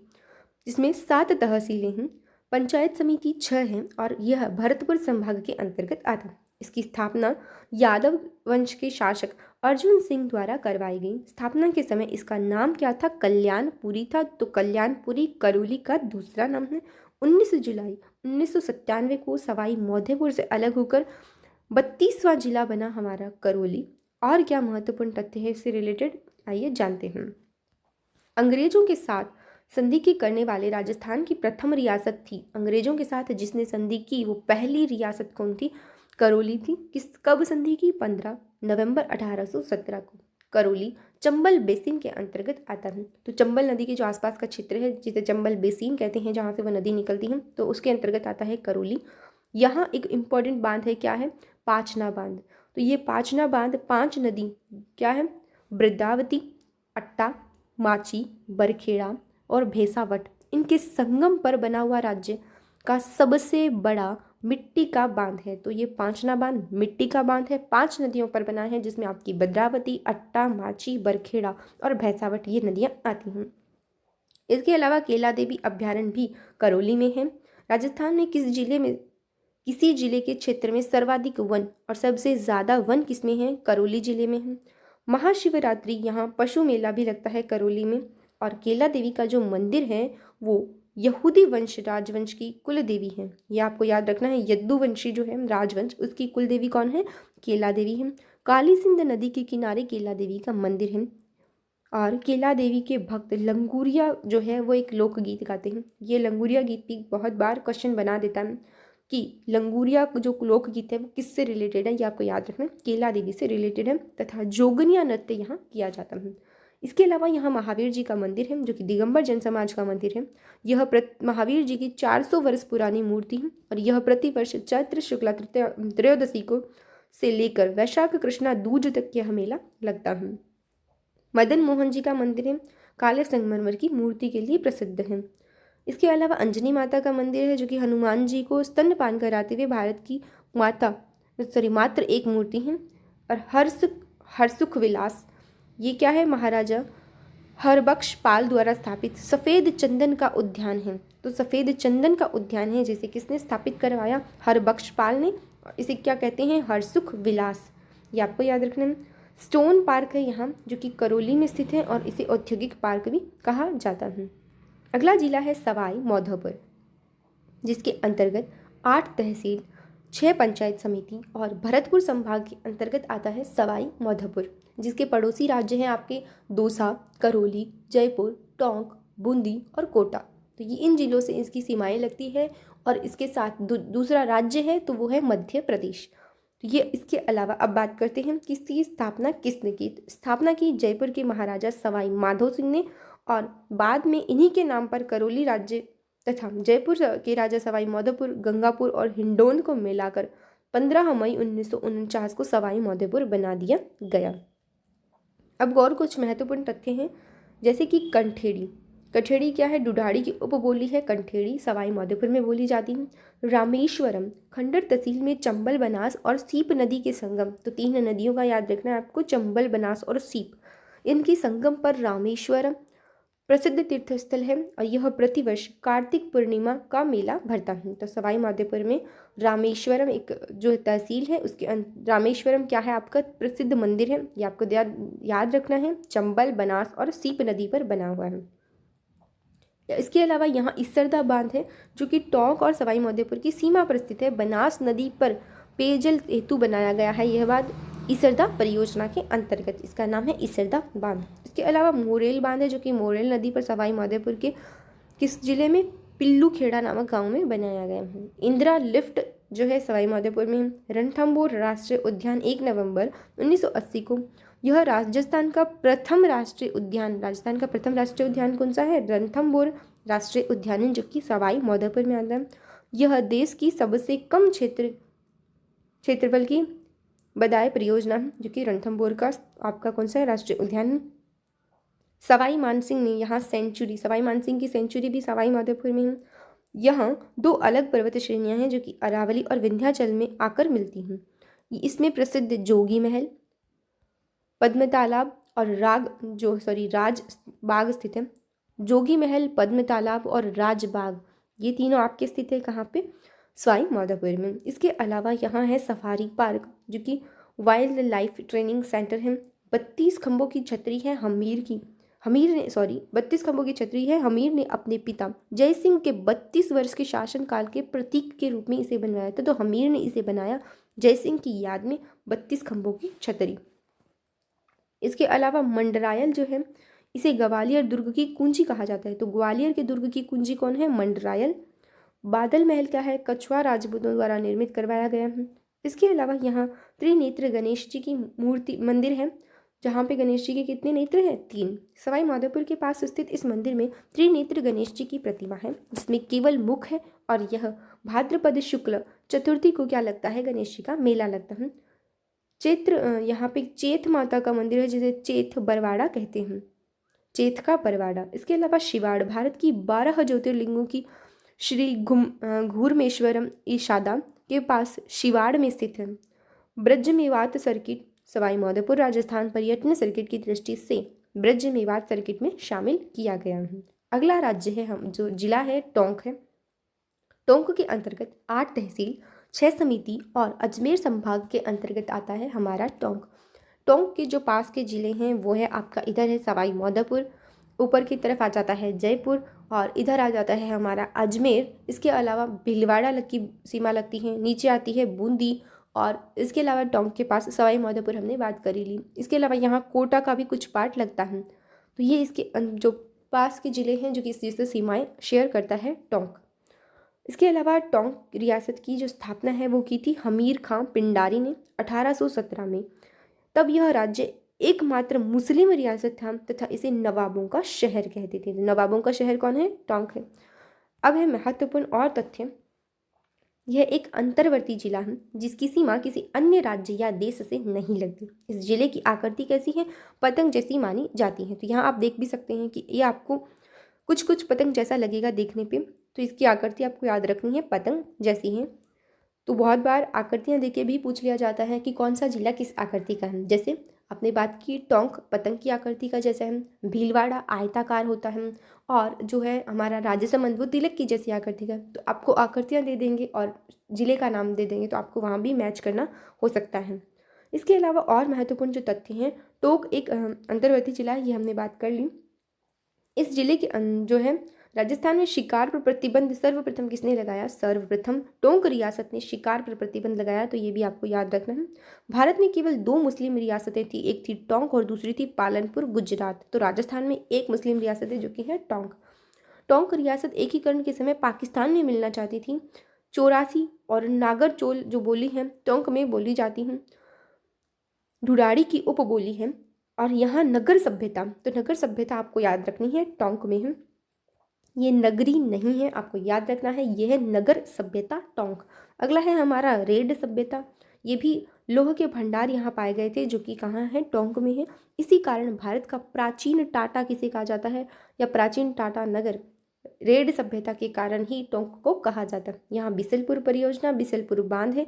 जिसमें 7 तहसीलें हैं, पंचायत समिति 6 हैं और यह भरतपुर संभाग के अंतर्गत आता है। इसकी स्थापना यादव वंश के शासक अर्जुन सिंह द्वारा करवाई गई। स्थापना के समय इसका नाम क्या था? कल्याणपुरी था, तो कल्याणपुरी करौली का दूसरा नाम है। 19 जुलाई 1997 को सवाई माधोपुर से अलग होकर 32वां जिला बना हमारा करौली। और क्या महत्वपूर्ण तथ्य है इससे रिलेटेड, आइए जानते हैं। अंग्रेजों के साथ संधि की करने वाले राजस्थान की प्रथम रियासत थी। अंग्रेजों के साथ जिसने संधि की वो पहली रियासत कौन थी? करौली थी। कब संधि की? 15 नवंबर 1817 को। करौली चंबल बेसिन के अंतर्गत आता है। तो चंबल नदी के जो आसपास का क्षेत्र है, जिसे चंबल बेसिन कहते हैं, जहाँ से वह नदी निकलती है, तो उसके अंतर्गत आता है करौली। यहाँ एक इम्पॉर्टेंट बांध है, क्या है? पाचना बांध। तो ये पाचना बांध 5 नदी क्या है? वृद्धावती, अट्टा, माची, बरखेड़ा और भेसावट, इनके संगम पर बना हुआ राज्य का सबसे बड़ा मिट्टी का बांध है। तो ये पांचना बांध मिट्टी का बांध है, 5 नदियों पर बना है, जिसमें आपकी भद्रावती, अट्टा, माची, बरखेड़ा और भैंसावट ये नदियाँ आती हैं। इसके अलावा केला देवी अभ्यारण्य भी करौली में है। राजस्थान में किसी जिले के क्षेत्र में सर्वाधिक वन और सबसे ज़्यादा वन किसमें है? करौली जिले में है। महाशिवरात्रि यहाँ पशु मेला भी लगता है करौली में। और केला देवी का जो मंदिर है वो यहूदी वंश राजवंश की कुल देवी है। ये आपको याद रखना है, यदुवंशी जो है राजवंश, उसकी कुल देवी कौन है? केला देवी है। काली सिंध नदी के किनारे केला देवी का मंदिर है। और केला देवी के भक्त लंगूरिया जो है वो एक लोकगीत गाते हैं। ये लंगूरिया गीत भी बहुत बार क्वेश्चन बना देता है कि लंगूरिया जो लोकगीत है वो किससे रिलेटेड है, ये आपको याद रखना है, केला देवी से रिलेटेड है। तथा जोगनिया नृत्य यहाँ किया जाता है। इसके अलावा यहाँ महावीर जी का मंदिर है, जो कि दिगंबर जन समाज का मंदिर है। यह महावीर जी की 400 वर्ष पुरानी मूर्ति है और यह प्रतिवर्ष चैत्र शुक्ला त्रयोदशी को से लेकर वैशाख कृष्णा दूज तक यह मेला लगता है। मदन मोहन जी का मंदिर है, काले संगमरमर की मूर्ति के लिए प्रसिद्ध है। इसके अलावा अंजनी माता का मंदिर है, जो कि हनुमान जी को स्तनपान कराते हुए भारत की मात्र एक मूर्ति है। और हरसुख विलास, ये क्या है? महाराजा हरबख्श पाल द्वारा स्थापित सफ़ेद चंदन का उद्यान है। तो सफ़ेद चंदन का उद्यान है जिसे किसने स्थापित करवाया? हरबख्श पाल ने। इसे क्या कहते हैं? हरसुख विलास, ये आपको याद रखना है। स्टोन पार्क है यहाँ, जो कि करौली में स्थित है और इसे औद्योगिक पार्क भी कहा जाता है। अगला जिला है सवाई माधोपुर, जिसके अंतर्गत 8 तहसील, 6 पंचायत समिति और भरतपुर संभाग के अंतर्गत आता है सवाई माधोपुर, जिसके पड़ोसी राज्य हैं आपके दौसा, करौली, जयपुर, टोंक, बूंदी और कोटा। तो ये इन जिलों से इसकी सीमाएं लगती है। और इसके साथ दूसरा राज्य है तो वो है मध्य प्रदेश। तो ये इसके अलावा अब बात करते हैं कि इसकी स्थापना किसने की। स्थापना की जयपुर के महाराजा सवाई माधो सिंह ने और बाद में इन्हीं के नाम पर करौली राज्य तथा जयपुर के राजा सवाई माधोपुर, गंगापुर और हिंडौन को मिलाकर 15 मई 1949 को सवाई माधोपुर बना दिया गया। अब और कुछ महत्वपूर्ण तथ्य हैं, जैसे कि कंठेड़ी। कंठेड़ी क्या है? डुडाड़ी की उपबोली है कंठेड़ी, सवाई माधोपुर में बोली जाती है। रामेश्वरम खंडर तहसील में चंबल, बनास और सीप नदी के संगम, तो 3 नदियों का याद रखना है आपको, चंबल, बनास और सीप, इनकी संगम पर रामेश्वरम प्रसिद्ध तीर्थस्थल है और यह प्रतिवर्ष कार्तिक पूर्णिमा का मेला भरता है। तो सवाई माधोपुर में रामेश्वरम एक जो तहसील है उसके रामेश्वरम क्या है? आपका प्रसिद्ध मंदिर है, ये आपको याद रखना है। चंबल, बनास और सीप नदी पर बना हुआ है। इसके अलावा यहाँ इसरदा बांध है जो कि टोंक और सवाई माधोपुर की सीमा पर स्थित है। बनास नदी पर पेयजल हेतु बनाया गया है यह बांध इसरदा परियोजना के अंतर्गत, इसका नाम है इसरदा बांध। इसके अलावा मोरेल बांध है जो कि मोरेल नदी पर सवाई माधोपुर के किस जिले में, पिल्लू खेड़ा नामक गांव में बनाया गया है। इंदिरा लिफ्ट जो है सवाई माधोपुर में। रणथंभौर राष्ट्रीय उद्यान 1 नवंबर 1980 को, यह राजस्थान का प्रथम राष्ट्रीय उद्यान कौन सा है, रणथंभौर राष्ट्रीय उद्यान है जो कि सवाई माधोपुर में आता है। यह देश की सबसे कम क्षेत्रफल की बदाई परियोजना है जो कि रणथंभौर का आपका कौन सा है, राष्ट्रीय उद्यान है। सवाई मानसिंह ने यहाँ सवाई मानसिंह की सेंचुरी भी सवाई माधोपुर में है। यहाँ 2 अलग पर्वत श्रेणियां हैं जो कि अरावली और विंध्याचल में आकर मिलती हैं। इसमें प्रसिद्ध जोगी महल, पद्म तालाब और राज बाग स्थित है। जोगी महल, पद्म तालाब और राज बाग ये तीनों आपके स्थित है कहाँ पे, सवाई माधोपुर में। इसके अलावा यहाँ है सफारी पार्क जो कि वाइल्ड लाइफ ट्रेनिंग सेंटर है। 32 खंभों की छतरी है 32 खंभों की छतरी है। हमीर ने अपने पिता जय सिंह के 32 वर्ष के शासनकाल के प्रतीक के रूप में इसे बनवाया था, तो हमीर ने इसे बनाया जय सिंह की याद में 32 खंभों की छतरी। इसके अलावा मंडरायल जो है इसे ग्वालियर दुर्ग की कुंजी कहा जाता है, तो ग्वालियर के दुर्ग की कुंजी कौन है, मंडरायल। बादल महल क्या है, कछवा राजपूतों द्वारा निर्मित करवाया गया है। इसके अलावा यहाँ त्रिनेत्र गणेश जी की मूर्ति मंदिर है जहाँ पे गणेश जी के कितने नेत्र हैं, 3। सवाई माधोपुर के पास स्थित इस मंदिर में त्रिनेत्र गणेश जी की प्रतिमा है जिसमें केवल मुख है, और यह भाद्रपद शुक्ल चतुर्थी को क्या लगता है, गणेश जी का मेला लगता है। यहाँ पे चेत माता का मंदिर है जिसे चेत बरवाड़ा कहते हैं, चेत का बरवाड़ा। इसके अलावा शिवाड़ भारत की 12 ज्योतिर्लिंगों की श्री घूर्मेश्वरम ईशादा के पास शिवाड़ में स्थित है। ब्रज मेवात सर्किट सवाई माधोपुर राजस्थान पर्यटन सर्किट की दृष्टि से ब्रज मेवात सर्किट में शामिल किया गया है। अगला राज्य है हम जो जिला है टोंक है। टोंक के अंतर्गत 8 तहसील, 6 समिति और अजमेर संभाग के अंतर्गत आता है हमारा टोंक। टोंक के जो पास के जिले हैं वो है आपका, इधर है सवाई माधोपुर, ऊपर की तरफ आ जाता है जयपुर, और इधर आ जाता है हमारा अजमेर। इसके अलावा भीलवाड़ा की सीमा लगती है, नीचे आती है बूंदी, और इसके अलावा टोंक के पास सवाई माधोपुर हमने बात करी ली। इसके अलावा यहाँ कोटा का भी कुछ पार्ट लगता है। तो ये इसके जो पास के ज़िले हैं जो कि इस चीज़ से सीमाएँ शेयर करता है टोंक। इसके अलावा टोंक रियासत की जो स्थापना है वो की थी हमीर खां पिंडारी ने 1817 में। तब यह राज्य एकमात्र मुस्लिम रियासत था तथा इसे नवाबों का शहर कहते थे। नवाबों का शहर कौन है, टोंक है। अब है महत्वपूर्ण और तथ्य, यह एक अंतर्वर्ती जिला है जिसकी सीमा किसी अन्य राज्य या देश से नहीं लगती। इस जिले की आकृति कैसी है, पतंग जैसी मानी जाती है। तो यहाँ आप देख भी सकते हैं कि ये आपको कुछ कुछ पतंग जैसा लगेगा देखने पे, तो इसकी आकृति आपको याद रखनी है, पतंग जैसी है। तो बहुत बार आकृतियाँ देख के भी पूछ लिया जाता है कि कौन सा जिला किस आकृति का है। जैसे आपने बात की टोंक पतंग की आकृति का जैसा है, भीलवाड़ा आयताकार होता है, और जो है हमारा राजसमंद वो तिलक की जैसी आकृति का। तो आपको आकृतियाँ दे देंगे और जिले का नाम दे देंगे तो आपको वहाँ भी मैच करना हो सकता है। इसके अलावा और महत्वपूर्ण जो तथ्य हैं, टोंक एक अंतर्वर्ती जिला है, ये हमने बात कर ली। इस जिले के जो है राजस्थान में शिकार पर प्रतिबंध सर्वप्रथम किसने लगाया, सर्वप्रथम टोंक रियासत ने शिकार पर प्रतिबंध लगाया। तो ये भी आपको याद रखना है। भारत में केवल 2 मुस्लिम रियासतें थी, एक थी टोंक और दूसरी थी पालनपुर गुजरात। तो राजस्थान में एक मुस्लिम रियासत है जो कि है टोंक। टोंक रियासत एकीकरण के समय पाकिस्तान में मिलना चाहती थी। 84 और नागर चोल जो बोली है टोंक में बोली जाती हैं, ढुडाड़ी की उपबोली है। और यहाँ नगर सभ्यता, तो नगर सभ्यता आपको याद रखनी है, टोंक में है। ये नगरी नहीं है, आपको याद रखना है, यह है नगर सभ्यता टोंक। अगला है हमारा रेड सभ्यता। ये भी लोह के भंडार यहाँ पाए गए थे जो कि कहाँ है, टोंक में है। इसी कारण भारत का प्राचीन टाटा किसे कहा जाता है, या प्राचीन टाटा नगर रेड सभ्यता के कारण ही टोंक को कहा जाता है। यहाँ बिसलपुर परियोजना, बिसलपुर बांध है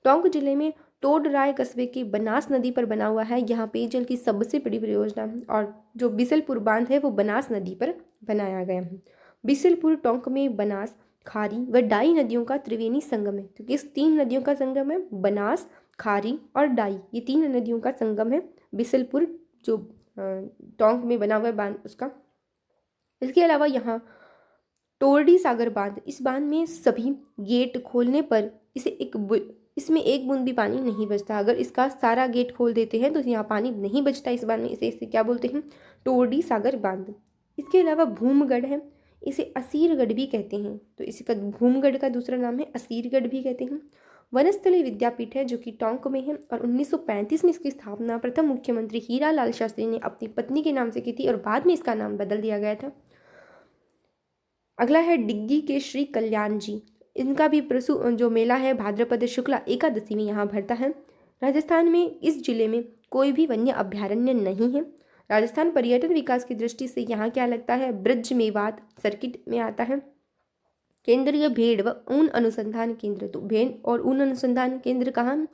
टोंक जिले में। तोडराय कस्बे के बनास नदी पर बना हुआ है, यहाँ पेयजल की सबसे बड़ी परियोजना है, और जो बिसलपुर बांध है वो बनास नदी पर बनाया गया है। बिसलपुर टोंक में बनास, खारी व डाई नदियों का त्रिवेणी संगम है, क्योंकि इस 3 नदियों का संगम है, बनास, खारी और डाई, ये 3 नदियों का संगम है बिसलपुर जो टोंक में बना हुआ है बांध उसका। इसके अलावा यहाँ टोरडी सागर बांध, इस बांध में सभी गेट खोलने पर इसमें एक बूंद भी पानी नहीं बचता। अगर इसका सारा गेट खोल देते हैं तो यहाँ पानी नहीं बचता इस बांध में। इसे क्या बोलते हैं? टोरडी सागर बांध। इसके अलावा भूमगढ़ है, इसे असीरगढ़ भी कहते हैं। तो इसका भूमगढ़ का दूसरा नाम है असीरगढ़ भी कहते हैं। वनस्थली विद्यापीठ है जो कि टोंक में है, और 1935 में इसकी स्थापना प्रथम मुख्यमंत्री हीरालाल शास्त्री ने अपनी पत्नी के नाम से की थी, और बाद में इसका नाम बदल दिया गया था। अगला है डिग्गी के श्री कल्याण जी। इनका भी जो मेला है भाद्रपद शुक्ला एकादशी में यहाँ भरता है। राजस्थान में इस जिले में कोई भी वन्य अभ्यारण्य नहीं है। राजस्थान पर्यटन विकास की दृष्टि से यहाँ क्या लगता है? ब्रज मेवात सर्किट में आता है। केंद्रीय भेड़ व ऊन अनुसंधान केंद्र, तो भेड़ और ऊन अनुसंधान केंद्र कहाँ?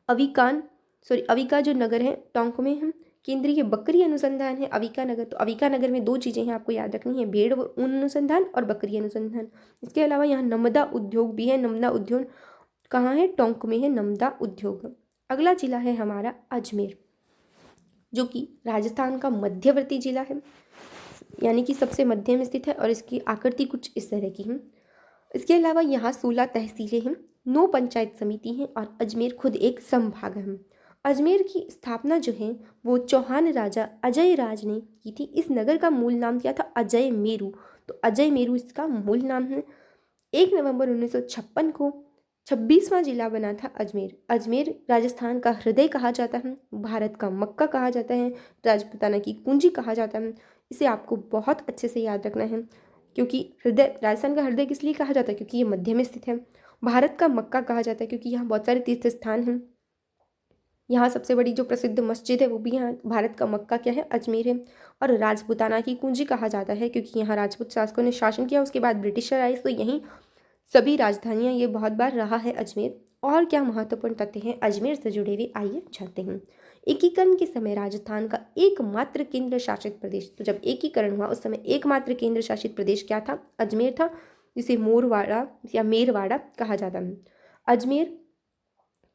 अविका जो नगर है टोंक में है। केंद्रीय बकरी अनुसंधान है अविका नगर। तो अविका नगर में दो चीज़ें हैं आपको याद रखनी है, भेड़ व ऊन अनुसंधान और बकरी अनुसंधान। इसके अलावा यहाँ नमदा उद्योग भी है। नमदा उद्योग कहाँ है? टोंक में है नमदा उद्योग। अगला जिला है हमारा अजमेर, जो कि राजस्थान का मध्यवर्ती जिला है, यानी कि सबसे मध्य में स्थित है, और इसकी आकृति कुछ इस तरह की है। इसके अलावा यहाँ 16 तहसीलें हैं, 9 पंचायत समिति हैं, और अजमेर खुद एक संभाग है। अजमेर की स्थापना जो है वो चौहान राजा अजय राज ने की थी। इस नगर का मूल नाम क्या था? अजय मेरू। तो अजय मेरू इसका मूल नाम है। 1 नवंबर 1956 को 26वां जिला बना था अजमेर। अजमेर राजस्थान का हृदय कहा जाता है, भारत का मक्का कहा जाता है, राजपूताना की कुंजी कहा जाता है। इसे आपको बहुत अच्छे से याद रखना है, क्योंकि राजस्थान का हृदय किस लिए कहा जाता है? क्योंकि ये मध्य में स्थित है। भारत का मक्का कहा जाता है क्योंकि यहाँ बहुत सारे तीर्थ स्थान हैं। यहाँ सबसे बड़ी जो प्रसिद्ध मस्जिद है वो भी यहाँ भारत का मक्का क्या है? अजमेर है। और राजपूताना की कुंजी कहा जाता है क्योंकि यहाँ राजपूत शासकों ने शासन किया, उसके बाद ब्रिटिशर आए, तो यहीं सभी राजधानियाँ ये बहुत बार रहा है अजमेर। और क्या महत्वपूर्ण तथ्य हैं अजमेर से जुड़े हुए, आइए जानते हैं। एकीकरण के समय राजस्थान का एकमात्र केंद्र शासित प्रदेश, तो जब एकीकरण हुआ उस समय एकमात्र केंद्र शासित प्रदेश क्या था? अजमेर था, जिसे मोरवाड़ा या मेरवाड़ा कहा जाता है। अजमेर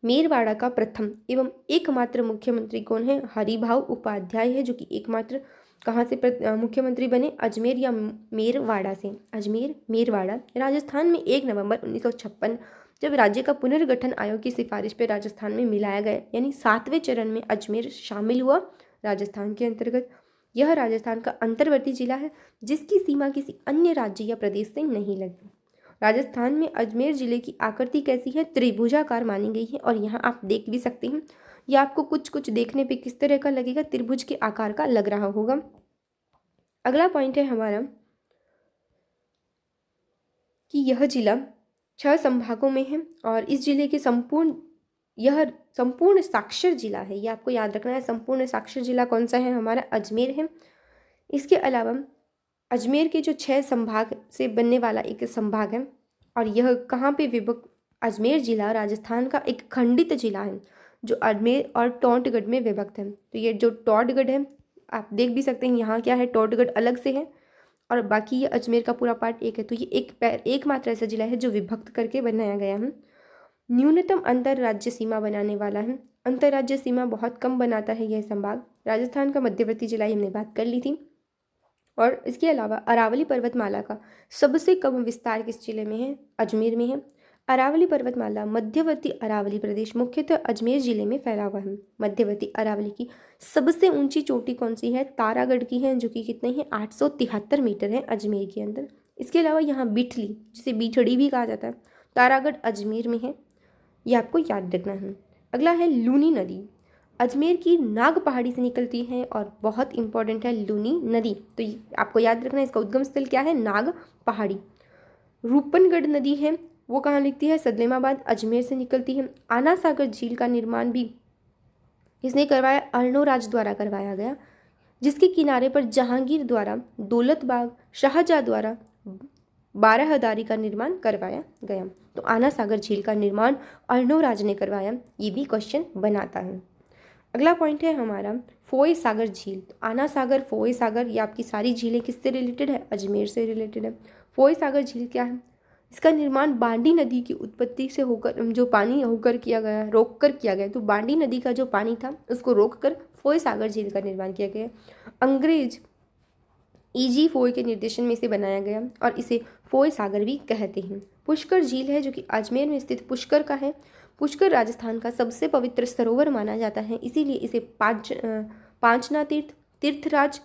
मेरवाड़ा का प्रथम एवं एकमात्र मुख्यमंत्री कौन है? हरिभाऊ उपाध्याय है, जो कि एकमात्र कहाँ से मुख्यमंत्री बने? अजमेर या मेरवाड़ा से। अजमेर मेरवाड़ा। राजस्थान में 1 नवंबर 1956 जब राज्य का पुनर्गठन आयोग की सिफारिश पर राजस्थान में मिलाया गया, यानी 7वें चरण में अजमेर शामिल हुआ राजस्थान के अंतर्गत। यह राजस्थान का अंतर्वर्ती जिला है जिसकी सीमा किसी अन्य राज्य या प्रदेश से नहीं लगती। राजस्थान में अजमेर जिले की आकृति कैसी है? त्रिभुजाकार मानी गई है, और यहाँ आप देख भी सकते हैं। यह आपको कुछ कुछ देखने पे किस तरह का लगेगा? त्रिभुज के आकार का लग रहा होगा। अगला पॉइंट है हमारा कि यह जिला 6 संभागों में है, और इस जिले के यह संपूर्ण साक्षर जिला है। ये आपको याद रखना है। संपूर्ण साक्षर जिला कौन सा है? हमारा अजमेर है। इसके अलावा अजमेर के जो 6 संभाग से बनने वाला एक संभाग है, और यह कहाँ पे विभक्त? अजमेर जिला राजस्थान का एक खंडित जिला है जो अजमेर और टोंटगढ़ में विभक्त है। तो ये जो टोंटगढ़ है आप देख भी सकते हैं, यहाँ क्या है? टोंटगढ़ अलग से है, और बाकी ये अजमेर का पूरा पार्ट एक है। तो ये एकमात्र ऐसा जिला है जो विभक्त करके बनाया गया है। न्यूनतम अंतर राज्य सीमा बनाने वाला है। अंतर्राज्य सीमा बहुत कम बनाता है यह संभाग। राजस्थान का मध्यवर्ती जिला हमने बात कर ली थी। और इसके अलावा अरावली पर्वतमाला का सबसे कम विस्तार किस जिले में है? अजमेर में है। अरावली पर्वतमाला मध्यवर्ती अरावली प्रदेश मुख्यतः अजमेर जिले में फैला हुआ है। मध्यवर्ती अरावली की सबसे ऊंची चोटी कौन सी है? तारागढ़ की है, जो कि कितनी है? 873 मीटर है अजमेर के अंदर। इसके अलावा यहाँ बिठली, जिसे बीठड़ी भी कहा जाता है, तारागढ़ अजमेर में है। ये आपको याद रखना है। अगला है लूनी नदी, अजमेर की नाग पहाड़ी से निकलती है, और बहुत इंपॉर्टेंट है लूनी नदी। तो ये आपको याद रखना है, इसका उद्गम स्थल क्या है? नाग पहाड़ी। रूपनगढ़ नदी है, वो कहाँ लिखती है? सदलेमाबाद अजमेर से निकलती है। आना सागर झील का निर्माण भी किसने करवाया? अर्णोराज द्वारा करवाया गया, जिसके किनारे पर जहांगीर द्वारा, दौलत बाग, शाहजहाँ द्वारा 12 हदारी का निर्माण करवाया गया। तो आना सागर झील का निर्माण अर्णोराज ने करवाया, ये भी क्वेश्चन बनाता है। अगला पॉइंट है हमारा फोय सागर झील। तो आना सागर, फोय सागर, ये आपकी सारी झीलें किससे रिलेटेड है? अजमेर से रिलेटेड है। फोय सागर झील क्या है? इसका निर्माण बांडी नदी की उत्पत्ति से होकर, जो पानी होकर किया गया, रोक कर किया गया। तो बांडी नदी का जो पानी था उसको रोक कर फोय सागर झील का निर्माण किया गया। अंग्रेज EG फोय के निर्देशन में इसे बनाया गया और इसे फोय सागर भी कहते हैं। पुष्कर झील है जो कि अजमेर में स्थित पुष्कर का है। पुष्कर राजस्थान का सबसे पवित्र सरोवर माना जाता है, इसीलिए इसे पांचना तीर्थ, तीर्थराज,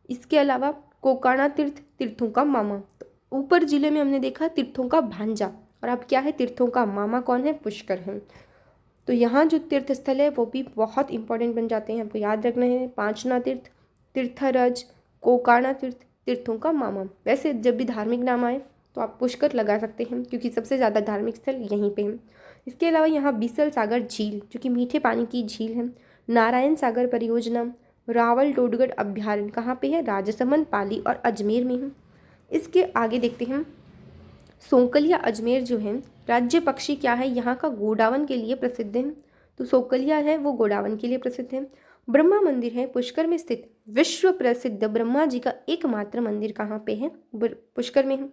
इसके अलावा कोकाणा तीर्थ, तीर्थों का मामा। तो ऊपर जिले में हमने देखा तीर्थों का भांजा, और अब क्या है, तीर्थों का मामा कौन है, पुष्कर है। तो यहाँ जो तीर्थ स्थल है वो भी बहुत इंपॉर्टेंट बन जाते हैं, आपको याद रखना है। पांचना तीर्थ, तीर्थराज, कोकाणा तीर्थ, तीर्थों का मामा। वैसे जब भी धार्मिक नाम आए तो आप पुष्कर लगा सकते हैं, क्योंकि सबसे ज़्यादा धार्मिक स्थल यहीं पे है। इसके अलावा यहाँ बीसल सागर झील जो कि मीठे पानी की झील है, नारायण सागर परियोजना, रावल टोडगढ़ अभ्यारण्य कहाँ पे है, राजसमंद, पाली और अजमेर में है। इसके आगे देखते हैं, सोकलिया अजमेर जो है राज्य पक्षी क्या है, यहाँ का गोडावन के लिए प्रसिद्ध है। तो सोकलिया है वो गोडावन के लिए प्रसिद्ध है। ब्रह्मा मंदिर है पुष्कर में स्थित, विश्व प्रसिद्ध ब्रह्मा जी का एकमात्र मंदिर कहाँ पे है, पुष्कर में है।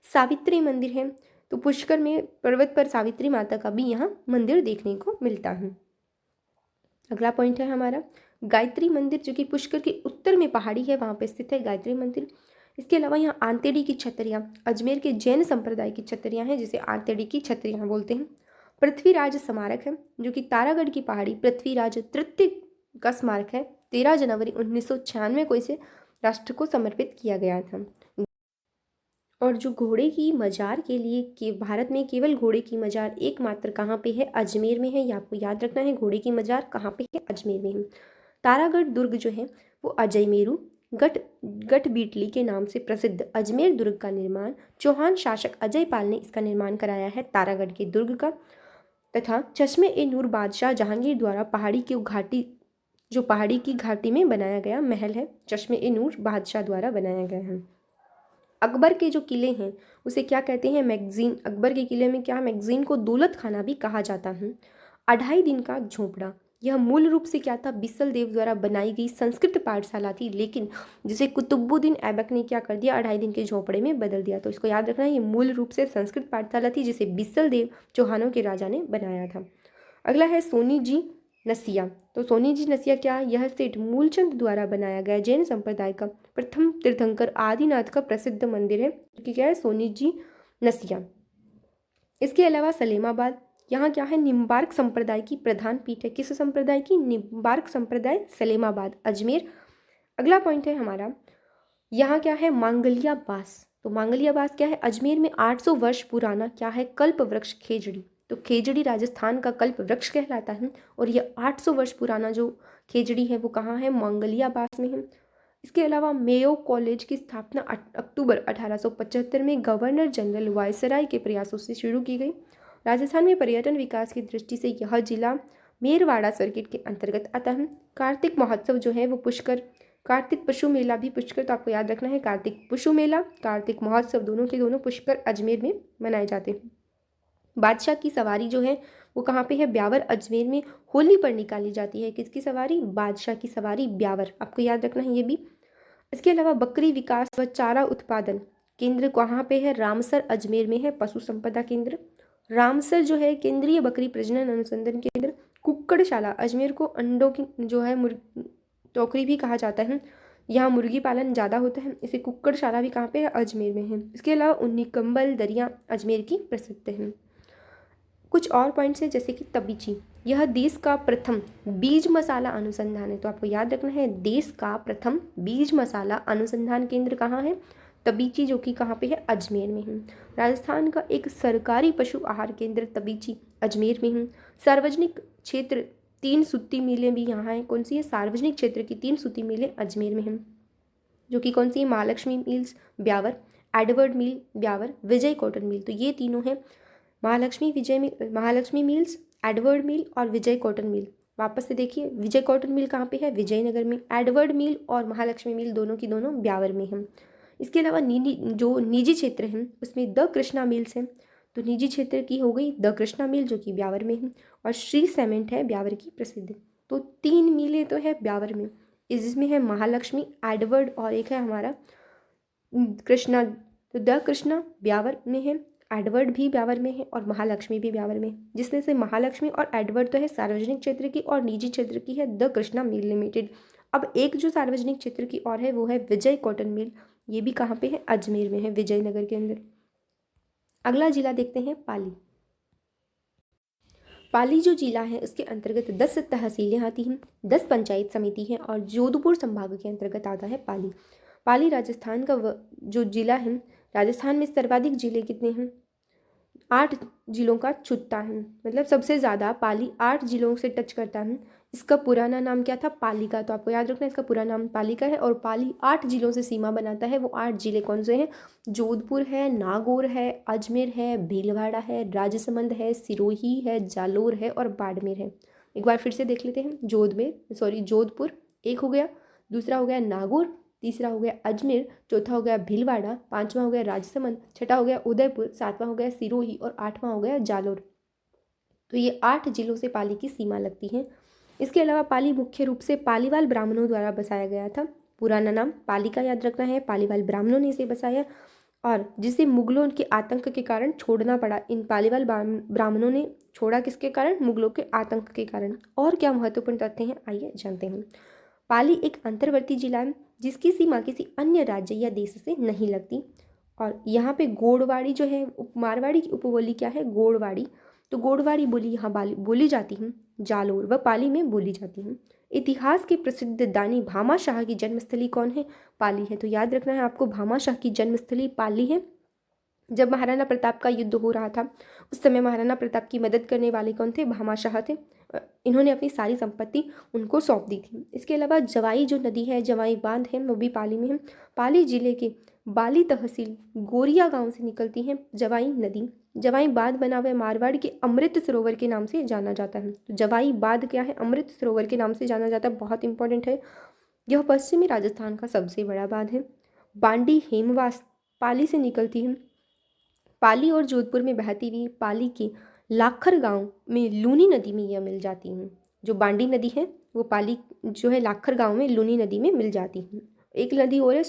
सावित्री मंदिर है, तो पुष्कर में पर्वत पर सावित्री माता का भी यहाँ मंदिर देखने को मिलता है। अगला पॉइंट है हमारा गायत्री मंदिर, जो कि पुष्कर के उत्तर में पहाड़ी है वहाँ पे स्थित है गायत्री मंदिर। इसके अलावा यहाँ आंतेडी की छतरियाँ, अजमेर के जैन संप्रदाय की छतरियाँ हैं जिसे आंतेडी की छतरियाँ बोलते हैं। पृथ्वीराज स्मारक है जो कि तारागढ़ की पहाड़ी पृथ्वीराज तृतीय का स्मारक है। 13 जनवरी 1996 को इसे राष्ट्र को समर्पित किया गया था। और जो घोड़े की मजार के लिए कि भारत में केवल घोड़े की मजार एकमात्र कहाँ पे है, अजमेर में है। ये आपको याद रखना है, घोड़े की मजार कहाँ पे है, अजमेर में है। तारागढ़ दुर्ग जो है वो अजयमेरू गढ़ बीटली के नाम से प्रसिद्ध अजमेर दुर्ग का निर्माण चौहान शासक अजय पाल ने इसका निर्माण कराया है, तारागढ़ के दुर्ग का। तथा चश्मे ए नूर बादशाह जहांगीर द्वारा पहाड़ी की घाटी में बनाया गया महल है, चश्मे ए नूर बादशाह द्वारा बनाया गया है। अकबर के जो किले हैं उसे क्या कहते हैं, मैगजीन। अकबर के किले में क्या, मैगजीन को दौलत खाना भी कहा जाता है। 2.5 दिन का झोपड़ा, यह मूल रूप से क्या था, बिसल देव द्वारा बनाई गई संस्कृत पाठशाला थी, लेकिन जिसे कुतुबुद्दीन ऐबक ने क्या कर दिया, 2.5 दिन के झोपड़े में बदल दिया। तो इसको याद रखना है, ये मूल रूप से संस्कृत पाठशाला थी जिसे बिसल देव चौहानों के राजा ने बनाया था। अगला है सोनी जी नसिया। तो सोनी जी नसिया क्या, यह सेठ मूलचंद द्वारा बनाया गया जैन संप्रदाय का प्रथम तीर्थंकर आदिनाथ का प्रसिद्ध मंदिर है, कि क्या है, सोनी जी नसिया। इसके अलावा सलेमाबाद, यहाँ क्या है, निम्बार्क संप्रदाय की प्रधान पीठ है। किस संप्रदाय की, निम्बार्क संप्रदाय, सलेमाबाद, अजमेर। अगला पॉइंट है हमारा, यहाँ क्या है, मांगलिया बास। तो मांगलिया बास क्या है, अजमेर में 800 वर्ष पुराना क्या है, कल्प वृक्ष खेजड़ी। तो खेजड़ी राजस्थान का कल्प वृक्ष कहलाता है, और यह 800 वर्ष पुराना जो खेजड़ी है वो कहाँ है, मांगलिया बास में है। इसके अलावा मेयो कॉलेज की स्थापना अक्टूबर 1875 में गवर्नर जनरल वायसराय के प्रयासों से शुरू की गई। राजस्थान में पर्यटन विकास की दृष्टि से यह जिला मेरवाड़ा सर्किट के अंतर्गत आता है। कार्तिक महोत्सव जो है वो पुष्कर, कार्तिक पशु मेला भी पुष्कर, तो आपको याद रखना है, कार्तिक पशु मेला, कार्तिक महोत्सव दोनों के दोनों पुष्कर अजमेर में मनाए जाते हैं। बादशाह की सवारी जो है वो कहाँ पे है, ब्यावर, अजमेर में होली पर निकाली जाती है। किसकी सवारी, बादशाह की सवारी, ब्यावर, आपको याद रखना है ये भी। इसके अलावा बकरी विकास व चारा उत्पादन केंद्र कहाँ पे है, रामसर अजमेर में है, पशु संपदा केंद्र। रामसर जो है केंद्रीय बकरी प्रजनन अनुसंधान केंद्र। कुक्कड़शाला, अजमेर को अंडों की जो है टोकरी भी कहा जाता है, यहाँ मुर्गी पालन ज़्यादा होता है, इसे कुक्कड़शाला भी कहाँ पे है, अजमेर में है। इसके अलावा उन्नी कंबल दरिया अजमेर की प्रसिद्ध है। कुछ और पॉइंट्स है जैसे कि तबीची, यह देश का प्रथम बीज मसाला अनुसंधान है। तो आपको याद रखना है, देश का प्रथम बीज मसाला अनुसंधान केंद्र कहाँ है, तबीची, जो कि कहाँ पे है, अजमेर में है। राजस्थान का एक सरकारी पशु आहार केंद्र तबीची अजमेर में है। सार्वजनिक क्षेत्र 3 सूती मिलें भी यहाँ है, कौन सी है, सार्वजनिक क्षेत्र की 3 सूती मिलें अजमेर में हैं, जो कि कौन सी है, महालक्ष्मी मिल्स ब्यावर, एडवर्ड मिल ब्यावर, विजय कॉटन मिल। तो ये तीनों हैं, महालक्ष्मी मिल्स, एडवर्ड मिल और विजय कॉटन मिल। वापस से देखिए, विजय कॉटन मिल कहाँ पे है, विजयनगर में। एडवर्ड मिल और महालक्ष्मी मिल दोनों की दोनों ब्यावर में हैं। इसके अलावा जो निजी क्षेत्र हैं उसमें द कृष्णा मिल्स हैं, तो निजी क्षेत्र की हो गई द कृष्णा मिल जो कि ब्यावर में है, और श्री सीमेंट है ब्यावर की प्रसिद्ध। तो 3 मिलें तो है ब्यावर में, इसमें है महालक्ष्मी, एडवर्ड और एक है हमारा कृष्णा। तो द कृष्णा ब्यावर में है, एडवर्ड भी ब्यावर में है और महालक्ष्मी भी ब्यावर में, जिसमें से महालक्ष्मी और एडवर्ड तो है सार्वजनिक क्षेत्र की और निजी क्षेत्र की है द कृष्णा मिल लिमिटेड। अब एक जो सार्वजनिक क्षेत्र की और है वो है विजय कॉटन मिल, ये भी कहाँ पे है, अजमेर में है, विजयनगर के अंदर। अगला जिला देखते हैं पाली। पाली जो जिला है उसके अंतर्गत 10 तहसीलें आती हैं, 10 पंचायत समिति हैं और जोधपुर संभाग के अंतर्गत आता है पाली। पाली राजस्थान का जो जिला है, राजस्थान में सर्वाधिक जिले कितने हैं, 8 जिलों का छुट्टा है, मतलब सबसे ज़्यादा पाली 8 जिलों से टच करता है। इसका पुराना नाम क्या था, पालिका, तो आपको याद रखना इसका पुराना नाम पालिका है। और पाली 8 जिलों से सीमा बनाता है। वो 8 जिले कौन से हैं, जोधपुर है, नागौर है, अजमेर है, भीलवाड़ा है, राजसमंद है, सिरोही है, जालोर है और बाड़मेर है। एक बार फिर से देख लेते हैं, जोधपुर एक हो गया, दूसरा हो गया नागौर, तीसरा हो गया अजमेर, चौथा हो गया भीलवाड़ा, पांचवा हो गया राजसमंद, छठा हो गया उदयपुर, सातवां हो गया सिरोही और आठवां हो गया जालोर। तो ये 8 जिलों से पाली की सीमा लगती है। इसके अलावा पाली मुख्य रूप से पालीवाल ब्राह्मणों द्वारा बसाया गया था। पुराना नाम पाली का याद रखना है, पालीवाल ब्राह्मणों ने इसे बसाया और जिसे मुगलों के आतंक के कारण छोड़ना पड़ा। इन पालीवाल ब्राह्मणों ने छोड़ा किसके कारण, मुगलों के आतंक के कारण। और क्या महत्वपूर्ण तथ्य हैं, आइए जानते हैं। पाली एक अंतर्वर्ती जिला है जिसकी सीमा किसी अन्य राज्य या देश से नहीं लगती। और यहाँ पे गोड़वाड़ी जो है, मारवाड़ी की उपबोली क्या है, गोड़वाड़ी। तो गोड़वाड़ी बोली यहाँ बोली जाती है जालोर व पाली में बोली जाती है। इतिहास के प्रसिद्ध दानी भामा शाह की जन्मस्थली कौन है, पाली है। तो याद रखना है आपको, भामा शाह की जन्मस्थली पाली है। जब महाराणा प्रताप का युद्ध हो रहा था उस समय महाराणा प्रताप की मदद करने वाले कौन थे, भामा शाह थे। इन्होंने अपनी सारी संपत्ति उनको सौंप दी थी। इसके अलावा जवाई जो नदी है, जवाई बांध है, वो भी पाली में है। पाली जिले के बाली तहसील गोरिया गांव से निकलती है जवाई नदी। जवाई बांध बना हुआ मारवाड़ के अमृत सरोवर के नाम से जाना जाता है। तो जवाई बांध क्या है, अमृत सरोवर के नाम से जाना जाता है, बहुत इंपॉर्टेंट है। यह पश्चिमी राजस्थान का सबसे बड़ा बांध है। बांडी हेमवास पाली से निकलती है। पाली और जोधपुर में बहती हुई पाली के लाखर गांव में लूनी नदी में यह मिल जाती हैं। जो बांडी नदी है वो पाली जो है लाखर गांव में लूनी नदी में मिल जाती है। एक नदी और है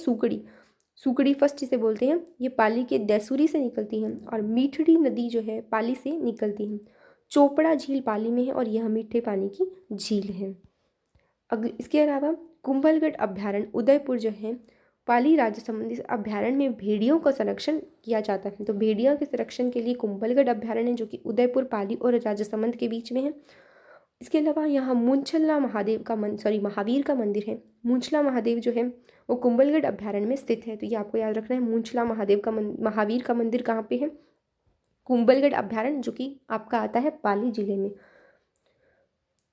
सुकड़ी फर्स्ट जिसे बोलते हैं, ये पाली के दैसूरी से निकलती हैं। और मीठड़ी नदी जो है पाली से निकलती है। चोपड़ा झील पाली में है और यह मीठे पानी की झील है। इसके अलावा कुंभलगढ़ अभ्यारण्य उदयपुर जो है पाली राज्य संबंधी अभ्यारण्य में भेड़ियों का संरक्षण किया जाता है। तो भेड़िया के संरक्षण के लिए कुंभलगढ़ अभ्यारण्य जो कि उदयपुर, पाली और राजसमंद के बीच में है। इसके अलावा यहाँ मूंछला महादेव का महावीर का मंदिर है। मूंछला महादेव जो है वो कुंभलगढ़ अभ्यारण्य में स्थित है। तो ये आपको याद रखना है, मूंछला महादेव का महावीर का मंदिर कहाँ पे है, कुंभलगढ़ अभ्यारण्य जो कि आपका आता है पाली जिले में।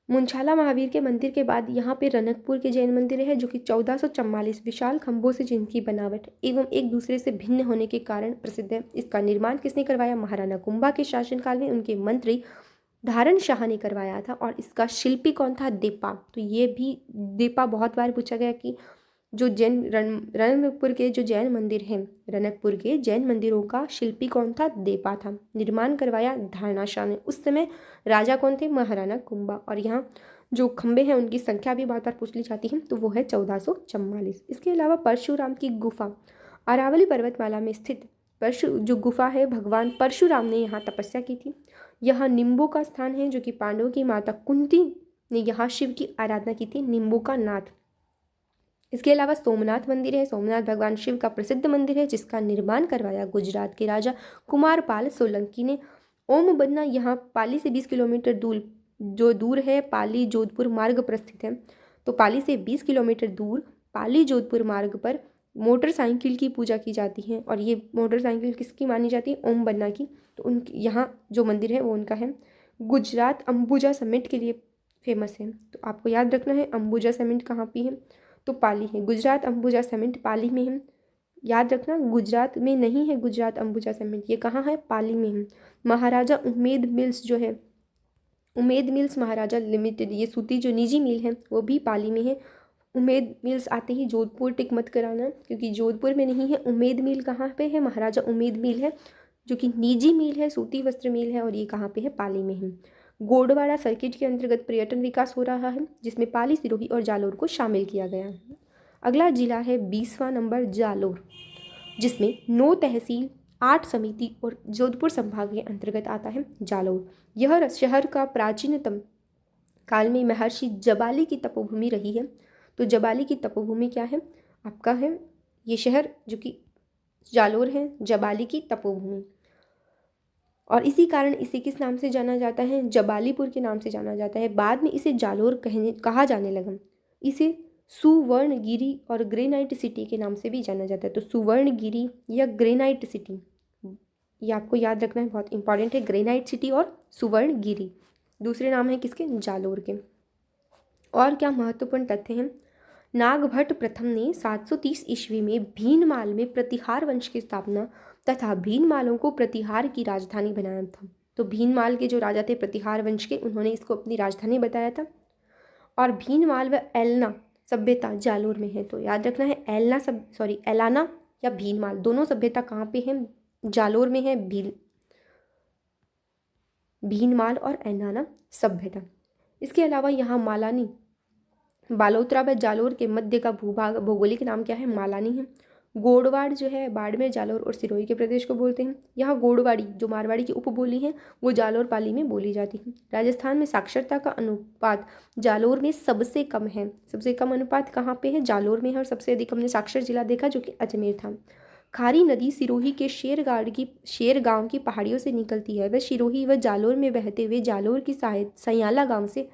मुंछाला महावीर के मंदिर के बाद यहाँ पे रनकपुर के जैन मंदिर है जो कि 1444 विशाल खंभों से जिनकी बनावट एवं एक दूसरे से भिन्न होने के कारण प्रसिद्ध है। इसका निर्माण किसने करवाया, महाराणा कुंभा के शासनकाल में उनके मंत्री धारण शाह ने करवाया था। और इसका शिल्पी कौन था, देपा। तो ये भी देपा बहुत बार पूछा गया कि जो रनकपुर के जो जैन मंदिर हैं, रनकपुर के जैन मंदिरों का शिल्पी कौन था, देपा था। निर्माण करवाया धारणा शाह ने। उस समय राजा कौन थे, महाराणा कुंभा। और यहाँ जो खंबे हैं उनकी संख्या भी बहुत बार पूछ ली जाती है, तो वो है 1444। इसके अलावा परशुराम की गुफा अरावली पर्वतमाला में स्थित जो गुफा है, भगवान परशुराम ने यहाँ तपस्या की थी। यह निम्बू का स्थान है जो कि पांडवों की माता कुंती ने यहाँ शिव की आराधना की थी, निम्बू का नाथ। इसके अलावा सोमनाथ मंदिर है। सोमनाथ भगवान शिव का प्रसिद्ध मंदिर है जिसका निर्माण करवाया गुजरात के राजा कुमारपाल सोलंकी ने। ओम बन्ना यहाँ पाली से 20 किलोमीटर दूर है, पाली जोधपुर मार्ग पर स्थित है। तो पाली से 20 किलोमीटर दूर पाली जोधपुर मार्ग पर मोटरसाइकिल की पूजा की जाती है। और ये मोटरसाइकिल किसकी मानी जाती है, ओम बन्ना की। तो उनकी यहाँ जो मंदिर है वो उनका है। गुजरात अंबुजा समिट के लिए फेमस है। तो आपको याद रखना है अंबुजा समिट कहाँ पे है, तो पाली है। गुजरात अंबुजा समिट पाली में है। याद रखना, गुजरात में नहीं है गुजरात अंबुजा समिट, ये कहाँ है, पाली में है। महाराजा उम्मेद मिल्स जो है, उम्मेद मिल्स महाराजा लिमिटेड, ये सूती जो निजी मिल है वो भी पाली में है। उम्मेद मिल्स आते ही जोधपुर टिक मत कराना क्योंकि जोधपुर में नहीं है। उम्मेद मिल कहाँ पे है, महाराजा उम्मेद मिल है जो कि निजी मिल है, सूती वस्त्र मिल है। और ये कहाँ पे है, पाली में है। गोडवाड़ा सर्किट के अंतर्गत पर्यटन विकास हो रहा है जिसमें पाली, सिरोही और जालोर को शामिल किया गया है। अगला जिला है 20वां नंबर जालोर, जिसमें 9 तहसील, 8 समिति और जोधपुर संभाग के अंतर्गत आता है जालोर। यह शहर का प्राचीनतम काल में महर्षि जबाली की तपोभूमि रही है। तो जबाली की तपोभूमि क्या है, आपका है ये शहर जो कि जालोर है, जबाली की तपोभूमि, और इसी कारण इसे किस नाम से जाना जाता है, जबालीपुर के नाम से जाना जाता है। बाद में इसे जालोर कहा जाने लगा। इसे सुवर्णगिरी और ग्रेनाइट सिटी के नाम से भी जाना जाता है। तो सुवर्णगिरी या ग्रेनाइट सिटी, ये आपको याद रखना है, बहुत इंपॉर्टेंट है। ग्रेनाइट सिटी और सुवर्णगिरी दूसरे नाम है किसके, जालोर के। और क्या महत्वपूर्ण तथ्य हैं, नागभट्ट प्रथम ने 730 ईस्वी में भीनमाल में प्रतिहार वंश की स्थापना तथा भीनमालों को प्रतिहार की राजधानी बनाया था। तो भीनमाल के जो राजा थे प्रतिहार वंश के, उन्होंने इसको अपनी राजधानी बताया था। और भीनमाल व एलना सभ्यता जालोर में है। तो याद रखना है, एलाना या भीनमाल दोनों सभ्यता कहाँ पे है, जालोर में है। भीनमाल और एलाना सभ्यता। इसके अलावा यहाँ मालानी, बालोतरा व जालोर के मध्य का भूभाग, भौगोलिक नाम क्या है, मालानी है। गोडवाड़ जो है बाड़मेर, जालोर और सिरोही के प्रदेश को बोलते हैं। यहाँ गोडवाड़ी जो मारवाड़ी की उपबोली है वो जालोर पाली में बोली जाती है। राजस्थान में साक्षरता का अनुपात जालोर में सबसे कम है। सबसे कम अनुपात कहाँ पे है, जालोर में है। और सबसे अधिक हमने साक्षर जिला देखा जो कि अजमेर था। खारी नदी सिरोही के शेरगांव की पहाड़ियों से निकलती है। वह सिरोही व जालोर में बहते हुए जालोर की सयाला गांव से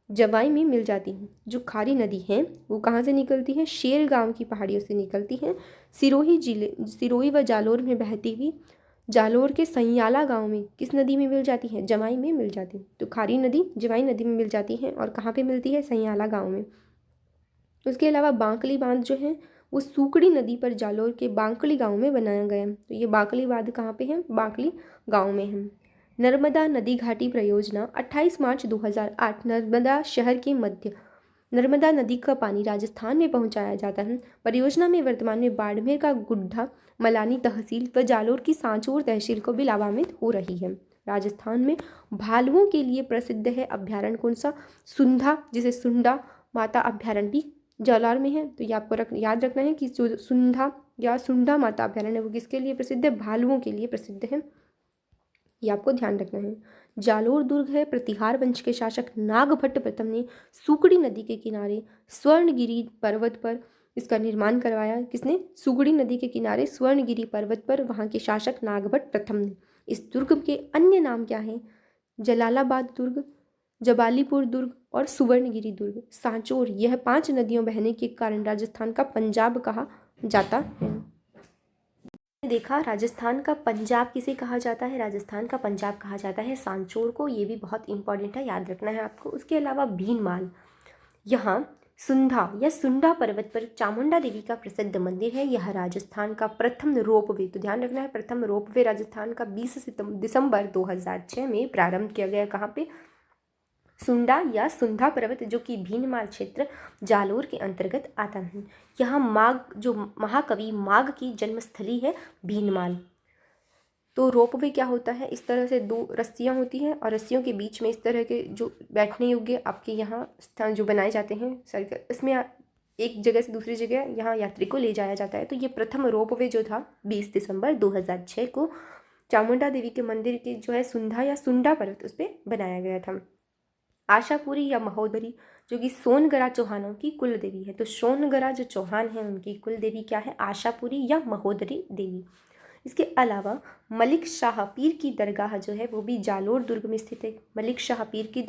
जवाई में मिल जाती है। जो खारी नदी है वो कहाँ से निकलती है, शेरगांव की पहाड़ियों से निकलती है। सिरोही व जालोर में बहती हुई जालोर के सयाला गांव में किस नदी में मिल जाती है, जवाई में मिल जाती है। तो खारी नदी जवाई नदी में मिल जाती है। और कहाँ पे मिलती है, सयाला गांव में। उसके अलावा बांकली बांध जो है वो सूकड़ी नदी पर जालोर के बांकली गांव में बनाया गया। तो ये बांकली बांध कहाँ पे है, बांकली गांव में है। नर्मदा नदी घाटी परियोजना 28 मार्च 2008 नर्मदा शहर के मध्य नर्मदा नदी का पानी राजस्थान में पहुंचाया जाता है। परियोजना में वर्तमान में बाड़मेर का गुड्डा मलानी तहसील व जालोर की सांचौर तहसील को भी लाभान्वित हो रही है। राजस्थान में भालुओं के लिए प्रसिद्ध है अभ्यारण्य कौन सा, सुंधा, जिसे सुंडा माता अभ्यारण्य भी जालोर में है। तो ये आपको याद रखना है कि जो सुंधा या सुंडा माता अभ्यारण्य है वो किसके लिए प्रसिद्ध है, भालुओं के लिए प्रसिद्ध है। ये आपको ध्यान रखना है। जालोर दुर्ग है प्रतिहार वंश के शासक नागभट्ट प्रथम ने सुकड़ी नदी के किनारे स्वर्णगिरी पर्वत पर इसका निर्माण करवाया। किसने, सुगड़ी नदी के किनारे स्वर्णगिरी पर्वत पर वहाँ के शासक नागभट्ट प्रथम ने। इस दुर्ग के अन्य नाम क्या हैं, जलालाबाद दुर्ग, जबालीपुर दुर्ग और सुवर्णगिरी दुर्ग, सांचौर। यह 5 नदियों बहने के कारण राजस्थान का पंजाब कहा जाता है। देखा राजस्थान का पंजाब किसे कहा जाता है, राजस्थान का पंजाब कहा जाता है सांचौर को। ये भी बहुत इंपॉर्टेंट है, याद रखना है आपको। उसके अलावा भीनमाल, यहाँ सुंधा या सुंडा पर्वत पर चामुंडा देवी का प्रसिद्ध मंदिर है। यह राजस्थान का प्रथम रोपवे, तो ध्यान रखना है, प्रथम रोपवे राजस्थान का 20 दिसंबर 2006 में प्रारंभ किया गया। कहाँ पे, सुंडा या सुंधा पर्वत जो कि भीनमाल क्षेत्र जालोर के अंतर्गत आता है। यहाँ माघ जो महाकवि माघ की जन्मस्थली है भीनमाल। तो रोपवे क्या होता है, इस तरह से 2 रस्सियाँ होती हैं और रस्सियों के बीच में इस तरह के जो बैठने योग्य आपके यहाँ स्थान जो बनाए जाते हैं सर्कल, इसमें एक जगह से दूसरी जगह यहाँ यात्री को ले जाया जाता है। तो ये प्रथम रोपवे जो था 20 दिसंबर 2006 को चामुंडा देवी के मंदिर के जो है सुंधा या सुंडा पर्वत उस पर बनाया गया था। आशापुरी या महोदरी जो कि सोनगरा चौहानों की कुल देवी है। तो सोनगरा जो चौहान है उनकी कुल देवी क्या है, आशापुरी या महोदरी देवी। इसके अलावा मलिक शाह पीर की दरगाह जो है वो भी जालोर दुर्ग में स्थित है। मलिक शाह पीर की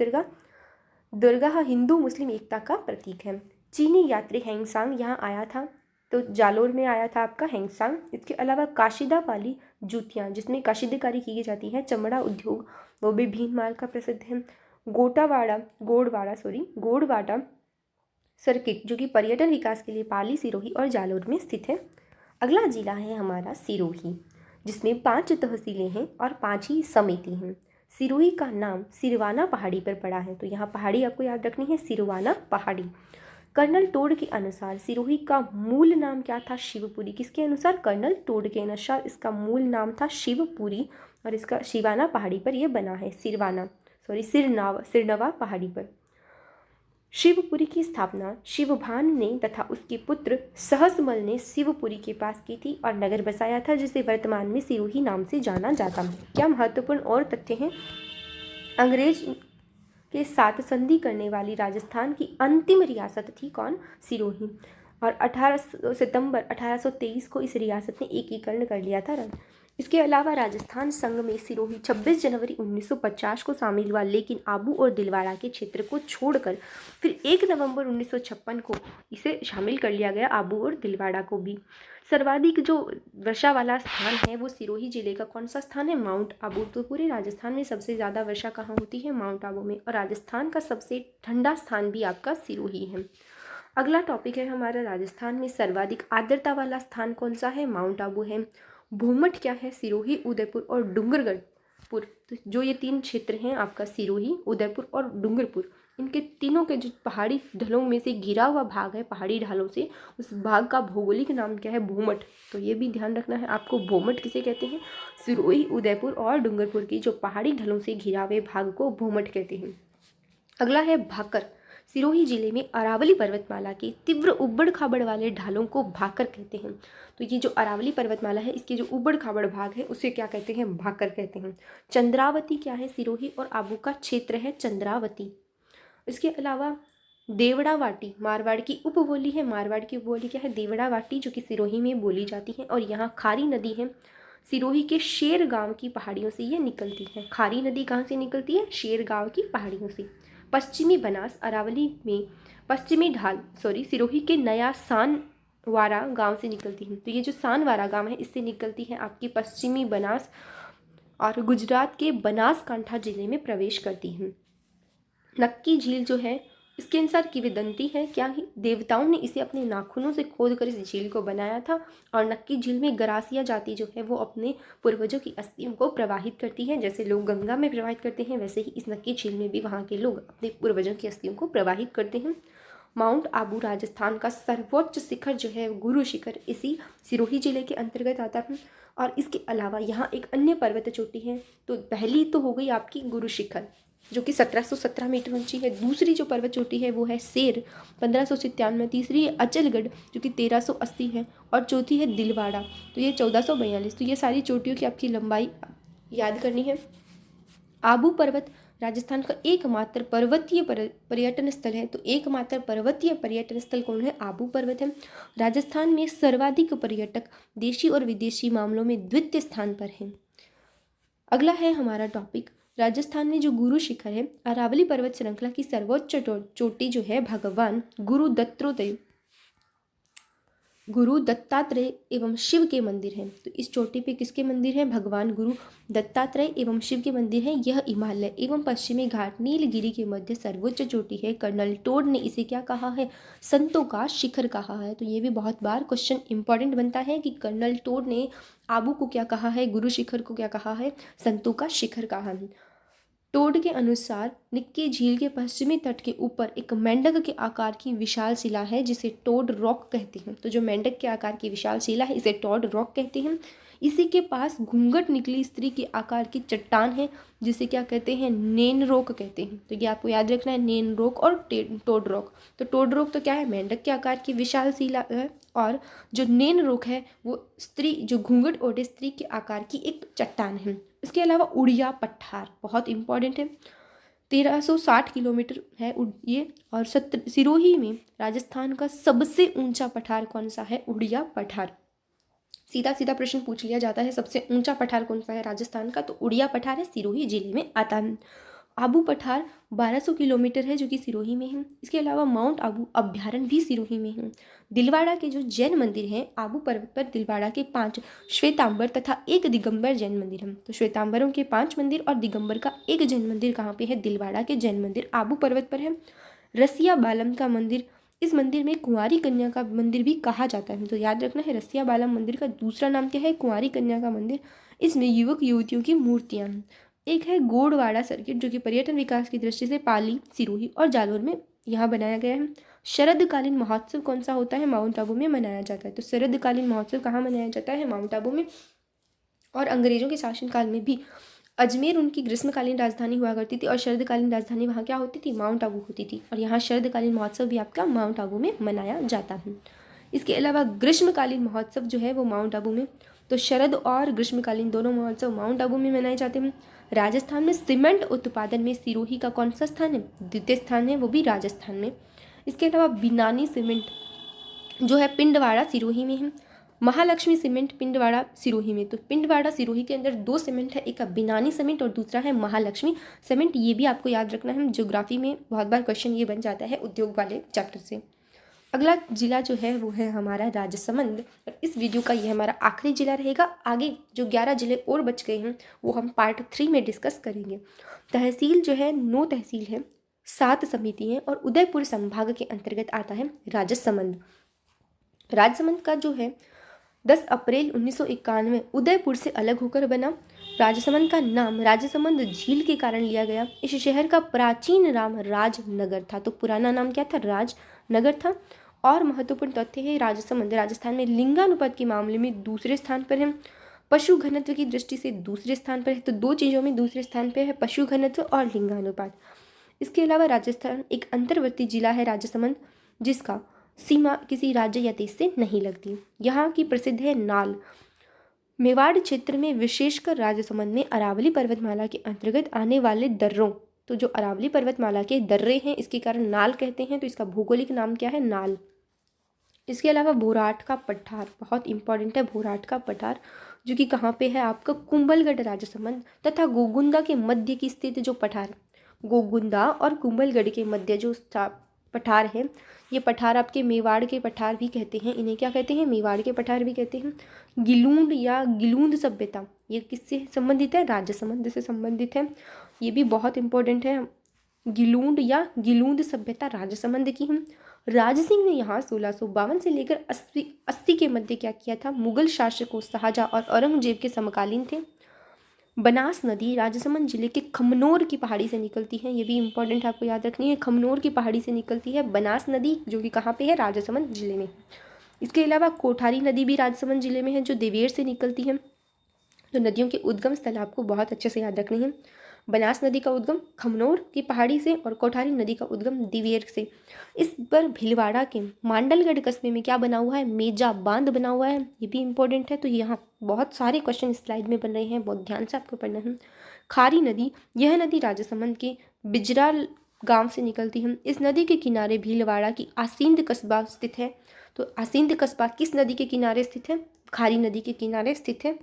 दरगाह हिंदू मुस्लिम एकता का प्रतीक है। चीनी यात्री हैंगसांग यहाँ आया था, तो जालोर में आया था आपका हैंगसांग। इसके अलावा काशिदा पाली जूतियाँ जिसमें काशिदकारी की जाती है, चमड़ा उद्योग, वो भी भीनमाल का प्रसिद्ध है। गोड़वाड़ा सर्किट जो कि पर्यटन विकास के लिए पाली, सिरोही और जालोर में स्थित है। अगला जिला है हमारा सिरोही, जिसमें 5 तहसीलें हैं और 5 ही समिति हैं। सिरोही का नाम सिरवाना पहाड़ी पर पड़ा है। तो यहाँ पहाड़ी आपको याद रखनी है, सिरवाना पहाड़ी। कर्नल टोड के अनुसार सिरोही का मूल नाम क्या था, शिवपुरी। किसके अनुसार, कर्नल टोड के अनुसार इसका मूल नाम था शिवपुरी और इसका शिवाना पहाड़ी पर यह बना है, सिरनवा पहाड़ी पर। शिवपुरी की स्थापना शिवभान ने तथा उसके पुत्र सहसमल ने शिवपुरी के पास की थी और नगर बसाया था, जिसे वर्तमान में सिरोही नाम से जाना जाता है। क्या महत्वपूर्ण और तथ्य हैं, अंग्रेज के साथ संधि करने वाली राजस्थान की अंतिम रियासत थी कौन, सिरोही। और 18 सितंबर 1823 को इस रियासत ने एकीकरण कर लिया था। इसके अलावा राजस्थान संघ में सिरोही 26 जनवरी 1950 को शामिल हुआ, लेकिन आबू और दिलवाड़ा के क्षेत्र को छोड़कर फिर 1 नवंबर 1956 को इसे शामिल कर लिया गया, आबू और दिलवाड़ा को भी। सर्वाधिक जो वर्षा वाला स्थान है वो सिरोही जिले का कौन सा स्थान है? माउंट आबू। तो पूरे राजस्थान में सबसे ज़्यादा वर्षा कहाँ होती है? माउंट आबू में। और राजस्थान का सबसे ठंडा स्थान भी आपका सिरोही है। अगला टॉपिक है हमारा, राजस्थान में सर्वाधिक आर्द्रता वाला स्थान कौन सा है? माउंट आबू है। भूमठ क्या है? सिरोही, उदयपुर और डूंगरपुर। तो जो ये 3 क्षेत्र हैं आपका, सिरोही, उदयपुर और डूंगरपुर, इनके तीनों के जो पहाड़ी ढलों में से घिरा हुआ भाग है, पहाड़ी ढालों से, उस भाग का भौगोलिक नाम क्या है? भूमठ। तो ये भी ध्यान रखना है आपको, भूमठ किसे कहते हैं? सिरोही, उदयपुर और डूंगरपुर की जो पहाड़ी ढलों से घिरा हुए भाग को भूमठ कहते हैं। अगला है भाकर। सिरोही जिले में अरावली पर्वतमाला के तीव्र उबड़ खाबड़ वाले ढालों को भाकर कहते हैं। तो ये जो अरावली पर्वतमाला है, इसके जो उबड़ खाबड़ भाग है उसे क्या कहते हैं? भाकर कहते हैं। चंद्रावती क्या है? सिरोही और आबू का क्षेत्र है चंद्रावती। इसके अलावा देवड़ा वाटी मारवाड़ की उपबोली है। मारवाड़ की उपबोली क्या है? देवड़ा वाटी, जो कि सिरोही में बोली जाती है। और यहाँ खारी नदी है, सिरोही के शेर गांव की पहाड़ियों से ये निकलती है। खारी नदी कहाँ से निकलती है? शेर गांव की पहाड़ियों से। पश्चिमी बनास अरावली में पश्चिमी ढाल सिरोही के नया सानवारा गांव से निकलती है। तो ये जो सानवारा गांव है, इससे निकलती है आपकी पश्चिमी बनास और गुजरात के बनासकांठा जिले में प्रवेश करती है। नक्की झील जो है, इसके अनुसार किंवदंती है क्या ही देवताओं ने इसे अपने नाखूनों से खोद कर इस झील को बनाया था। और नक्की झील में गरासिया जाति जो है वो अपने पूर्वजों की अस्थियों को प्रवाहित करती है। जैसे लोग गंगा में प्रवाहित करते हैं, वैसे ही इस नक्की झील में भी वहाँ के लोग अपने पूर्वजों की अस्थियों को प्रवाहित करते हैं। माउंट आबू राजस्थान का सर्वोच्च शिखर जो है, गुरु शिखर, इसी सिरोही जिले के अंतर्गत आता है। और इसके अलावा यहाँ एक अन्य पर्वत चोटी है। तो पहली तो हो गई आपकी गुरु शिखर, जो कि 1717 मीटर ऊंची है। दूसरी जो पर्वत चोटी है वो है शेर, 1597। तीसरी है अचलगढ़, जो कि 1380 है। और चौथी है दिलवाड़ा, तो ये 1442। तो ये सारी चोटियों की आपकी लंबाई याद करनी है। आबू पर्वत राजस्थान का एकमात्र पर्वतीय पर्यटन स्थल है। तो एकमात्र पर्वतीय पर्यटन स्थल कौन है? आबू पर्वत है। राजस्थान में सर्वाधिक पर्यटक देशी और विदेशी मामलों में द्वितीय स्थान पर हैं। अगला है हमारा टॉपिक, राजस्थान में जो गुरु शिखर है, अरावली पर्वत श्रृंखला की सर्वोच्च चोटी जो है भगवान गुरु दत्तात्रेय एवं शिव के मंदिर हैं। तो इस चोटी पे किसके मंदिर हैं? भगवान गुरु दत्तात्रेय एवं शिव के मंदिर हैं। यह हिमालय एवं पश्चिमी घाट नीलगिरी के मध्य सर्वोच्च चोटी है। कर्नल टोड ने इसे क्या कहा है? संतों का शिखर कहा है। तो ये भी बहुत बार क्वेश्चन इंपॉर्टेंट बनता है कि कर्नल टोड ने आबू को क्या कहा है? गुरु शिखर को क्या कहा है? संतों का शिखर कहा है। टोड के अनुसार निक्की झील के पश्चिमी तट के ऊपर एक मेंढक के आकार की विशाल शिला है, जिसे टोड रॉक कहते हैं। तो जो मेंढक के आकार की विशाल शिला है, इसे टोड रॉक कहते हैं। इसी के पास घूंघट निकली स्त्री के आकार की चट्टान है, जिसे क्या कहते हैं? नेन रॉक कहते हैं। तो ये आपको याद रखना है, नेन रॉक और टोड रॉक। तो टोड रॉक तो क्या है? मेंढक के आकार की विशाल शिला है। और जो नेन रॉक है वो स्त्री, जो घूंघट ओढ़े स्त्री के आकार की एक चट्टान है। इसके अलावा उड़िया पठार बहुत इंपॉर्टेंट है, 1360 किलोमीटर है ये। और सिरोही में राजस्थान का सबसे ऊंचा पठार कौन सा है? उड़िया पठार। सीधा सीधा प्रश्न पूछ लिया जाता है, सबसे ऊंचा पठार कौन सा है राजस्थान का? तो उड़िया पठार है, सिरोही जिले में आता है। आबू पठार 1200 किलोमीटर है, जो कि सिरोही में है। इसके अलावा माउंट आबू अभ्यारण्य भी सिरोही में है। दिलवाड़ा के जो जैन मंदिर हैं, आबू पर्वत पर दिलवाड़ा के 5 श्वेतांबर तथा 1 दिगंबर जैन मंदिर हैं। तो श्वेतांबरों के 5 मंदिर और दिगंबर का 1 जैन मंदिर कहाँ पे है? दिलवाड़ा के जैन मंदिर आबू पर्वत पर है। रसिया बालम का मंदिर, इस मंदिर में कुंवारी कन्या का मंदिर भी कहा जाता है। तो याद रखना है, रसिया बालम मंदिर का दूसरा नाम क्या है? कुंवारी कन्या का मंदिर। इसमें युवक युवतियों की मूर्तियाँ हैं। एक है गोड़वाड़ा सर्किट, जो कि पर्यटन विकास की दृष्टि से पाली, सिरोही और जालोर में यहाँ बनाया गया है। शरदकालीन महोत्सव कौन सा होता है? माउंट आबू में मनाया जाता है। तो शरदकालीन महोत्सव कहाँ मनाया जाता है? माउंट आबू में। और अंग्रेजों के शासनकाल में भी अजमेर उनकी ग्रीष्मकालीन राजधानी हुआ करती थी, और शरदकालीन राजधानी वहाँ क्या होती थी? माउंट आबू होती थी। और यहाँ शरदकालीन महोत्सव भी आपका माउंट आबू में मनाया जाता है। इसके अलावा ग्रीष्मकालीन महोत्सव जो है वो माउंट आबू में, तो शरद और ग्रीष्मकालीन दोनों महोत्सव माउंट आबू में मनाए जाते हैं। राजस्थान में सीमेंट उत्पादन में सिरोही का कौन सा स्थान है? द्वितीय स्थान है, वो भी राजस्थान में। इसके अलावा बिनानी सीमेंट जो है पिंडवाड़ा सिरोही में है। महालक्ष्मी सीमेंट पिंडवाड़ा सिरोही में, तो पिंडवाड़ा सिरोही के अंदर 2 सीमेंट है, एक है बिनानी सीमेंट और दूसरा है महालक्ष्मी सीमेंट। ये भी आपको याद रखना है, ज्योग्राफी में बहुत बार क्वेश्चन ये बन जाता है उद्योग वाले चैप्टर से। अगला जिला जो है वो है हमारा राजसमंद, और इस वीडियो का ये हमारा आखिरी जिला रहेगा। आगे जो 11 जिले और बच गए हैं वो हम पार्ट 3 में डिस्कस करेंगे। तहसील जो है 9 तहसील है, 7 समिति हैं, और उदयपुर संभाग के अंतर्गत आता है राजसमंद। राजसमंद का जो है 10 अप्रैल 1991 उदयपुर से अलग होकर बना। राजसमंद का नाम राजसमंद झील के कारण लिया गया। इस शहर का प्राचीन नाम राजनगर था, तो पुराना नाम क्या था? राजनगर था। और महत्वपूर्ण तथ्य है, राजसमंद राजस्थान में लिंगानुपात के मामले में दूसरे स्थान पर है, पशु घनत्व की दृष्टि से दूसरे स्थान पर है। तो 2 चीज़ों में दूसरे स्थान पर है, पशु घनत्व और लिंगानुपात। इसके अलावा राजस्थान एक अंतर्वर्ती जिला है राजसमंद, जिसका सीमा किसी राज्य या देश से नहीं लगती। यहाँ की प्रसिद्ध है नाल। मेवाड़ क्षेत्र में विशेषकर राजसमंद में अरावली पर्वतमाला के अंतर्गत आने वाले दर्रों, तो जो अरावली पर्वतमाला के दर्रे हैं इसके कारण नाल कहते हैं, तो इसका भौगोलिक नाम क्या है? नाल। इसके अलावा भोराट का पठार बहुत इंपॉर्टेंट है। भोराट का पठार जो कि कहाँ पे है? आपका कुंभलगढ़ राजसमंद तथा गोगुंदा के मध्य की स्थित जो पठार, गोगुंदा और कुंभलगढ़ के मध्य जो पठार है, ये पठार आपके मेवाड़ के पठार भी कहते हैं। इन्हें क्या कहते हैं? मेवाड़ के पठार भी कहते हैं। गिलूंड या गिलूंद सभ्यता, ये किससे संबंधित है? राजसमंद से संबंधित है। ये भी बहुत इंपॉर्टेंट है। गिलूंड या गिलूंद सभ्यता राजसमंद की है। राजसिंह ने यहाँ 1652 से लेकर 80 के मध्य क्या किया था? मुगल शासकों शाहजहां और औरंगजेब के समकालीन थे। बनास नदी राजसमंद जिले के खमनोर की पहाड़ी से निकलती है, ये भी इंपॉर्टेंट आपको याद रखनी है। खमनोर की पहाड़ी से निकलती है बनास नदी, जो कि कहाँ पे है? राजसमंद जिले में। इसके अलावा कोठारी नदी भी राजसमंद जिले में है, जो देवेर से निकलती है। तो नदियों के उद्गम स्थल आपको बहुत अच्छे से याद रखने हैं। बनास नदी का उद्गम खमनोर की पहाड़ी से और कोठारी नदी का उद्गम दिवेर से। इस पर भीलवाड़ा के मांडलगढ़ कस्बे में क्या बना हुआ है? मेजा बांध बना हुआ है, ये भी इंपॉर्टेंट है। तो यहाँ बहुत सारे क्वेश्चन स्लाइड में बन रहे हैं, बहुत ध्यान से आपको पढ़ना है। खारी नदी, यह नदी राजसमंद के बिजराल गांव से निकलती है। इस नदी के किनारे भीलवाड़ा की आसींद कस्बा स्थित है। तो आसींद कस्बा किस नदी के किनारे स्थित है? खारी नदी के किनारे स्थित है।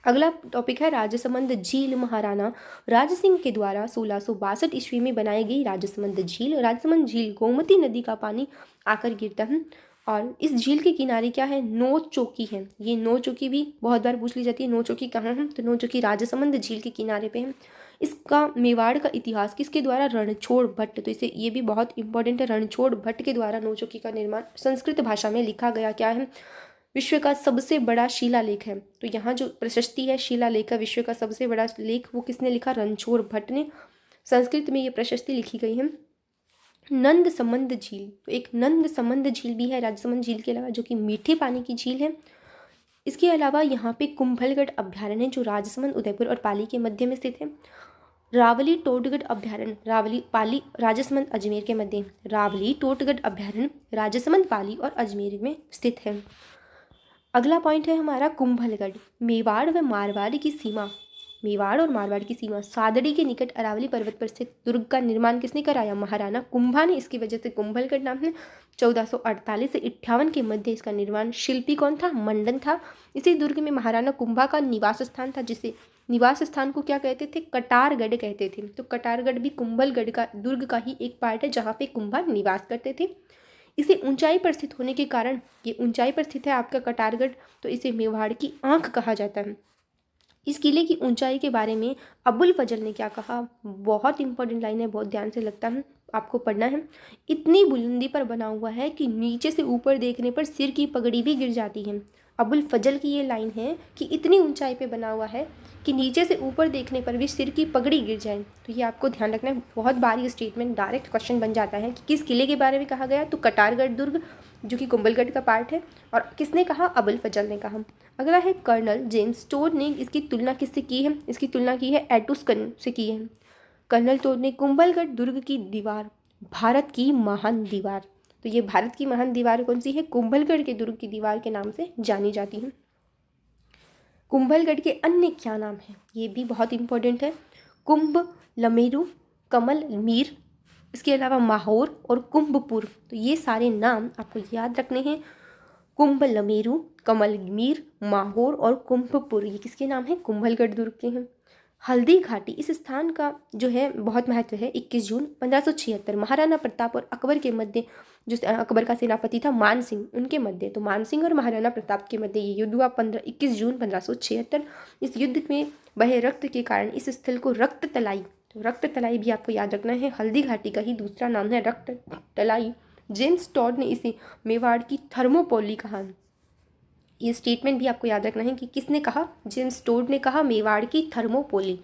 अगला टॉपिक है राजसमंद झील। महाराणा राज सिंह के द्वारा 1662 ईस्वी में बनाई गई राजसमंद झील। राजसमंद झील गोमती नदी का पानी आकर गिरता है, और इस झील के किनारे क्या है? नौ चौकी है। ये नौ चौकी भी बहुत बार पूछ ली जाती है, नौ चौकी कहाँ है? तो नौ चौकी राजसमंद झील के किनारे पे है। इसका मेवाड़ का इतिहास किसके द्वारा? रणछोड़ भट्ट। तो इसे ये भी बहुत इंपॉर्टेंट है, रणछोड़ भट्ट के द्वारा नौ चौकी का निर्माण संस्कृत भाषा में लिखा गया। क्या है? विश्व का सबसे बड़ा शिलालेख है। तो यहाँ जो प्रशस्ति है शिलालेख का, विश्व का सबसे बड़ा लेख, वो किसने लिखा? रणछोड़ भट्ट ने। संस्कृत में ये प्रशस्ति लिखी गई है। नंद समंद झील, तो एक नंद समंद झील भी है राजसमंद झील के अलावा, जो कि मीठे पानी की झील है। इसके अलावा यहाँ पे कुंभलगढ़ अभ्यारण्य है, जो राजसमंद, उदयपुर और पाली के मध्य में स्थित है। रावली टोटगढ़ अभ्यारण्य, रावली पाली राजसमंद अजमेर के मध्य। रावली टोटगढ़ अभ्यारण्य राजसमंद, पाली और अजमेर में स्थित है। अगला पॉइंट है हमारा कुंभलगढ़। मेवाड़ व मारवाड़ की सीमा, मेवाड़ और मारवाड़ की सीमा सादड़ी के निकट अरावली पर्वत पर स्थित दुर्ग का निर्माण किसने कराया? महाराणा कुंभा ने। इसकी वजह से कुंभलगढ़ नाम है। 1448 से 58 के मध्य इसका निर्माण शिल्पी कौन था? मंडन था। इसी दुर्ग में महाराणा कुंभा का निवास स्थान था, जिसे निवास स्थान को क्या कहते थे? कटारगढ़ कहते थे। तो कटारगढ़ भी कुंभलगढ़ का दुर्ग का ही एक पार्ट है, जहाँ पे कुंभा निवास करते थे। इसे ऊंचाई पर स्थित होने के कारण, ये ऊंचाई पर स्थित है आपका कटारगढ़, तो इसे मेवाड़ की आंख कहा जाता है। इस किले की ऊंचाई के बारे में अबुल फजल ने क्या कहा? बहुत इंपॉर्टेंट लाइन है, बहुत ध्यान से लगता है, आपको पढ़ना है। इतनी बुलंदी पर बना हुआ है कि नीचे से ऊपर देखने पर सिर की पगड़ी भी गिर जाती है। अबुल फजल की ये लाइन है कि इतनी ऊंचाई पे बना हुआ है कि नीचे से ऊपर देखने पर भी सिर की पगड़ी गिर जाए। तो ये आपको ध्यान रखना है, बहुत बार ये स्टेटमेंट डायरेक्ट क्वेश्चन बन जाता है कि किस किले के बारे में कहा गया? तो कटारगढ़ दुर्ग, जो कि कुंभलगढ़ का पार्ट है। और किसने कहा? अबुल फजल ने कहा। अगला है कर्नल जेम्स टोड ने इसकी तुलना किससे की है? इसकी तुलना की है एटुस्कन से की है। कर्नल टोड ने कुंभलगढ़ दुर्ग की दीवार भारत की महान दीवार, तो ये भारत की महान दीवार कौन सी है? कुंभलगढ़ के दुर्ग की दीवार के नाम से जानी जाती है। कुंभलगढ़ के अन्य क्या नाम हैं? ये भी बहुत इंपॉर्टेंट है। कुंभ, लमेरु, कमल, मीर, इसके अलावा माहौर और कुंभपुर, तो ये सारे नाम आपको याद रखने हैं। कुंभलमेरु, कमलमीर, माहौर और कुंभपुर, ये किसके नाम हैं? कुंभलगढ़ दुर्ग के हैं। हल्दी घाटी, इस स्थान का जो है बहुत महत्व है। 21 जून 1576 महाराणा प्रताप और अकबर के मध्य, जो अकबर का सेनापति था मान सिंह, उनके मध्य, तो मान सिंह और महाराणा प्रताप के मध्य ये युद्ध हुआ 21 जून 1576। इस युद्ध में बहे रक्त के कारण इस स्थल को रक्त तलाई, तो रक्त तलाई भी आपको याद रखना है। हल्दी घाटी का ही दूसरा नाम है रक्त तलाई। जेम्स टॉड ने इसे मेवाड़ की थर्मोपोली कहा। ये स्टेटमेंट भी आपको याद रखना है कि किसने कहा? जेम्स टोड ने कहा मेवाड़ की थर्मोपोली।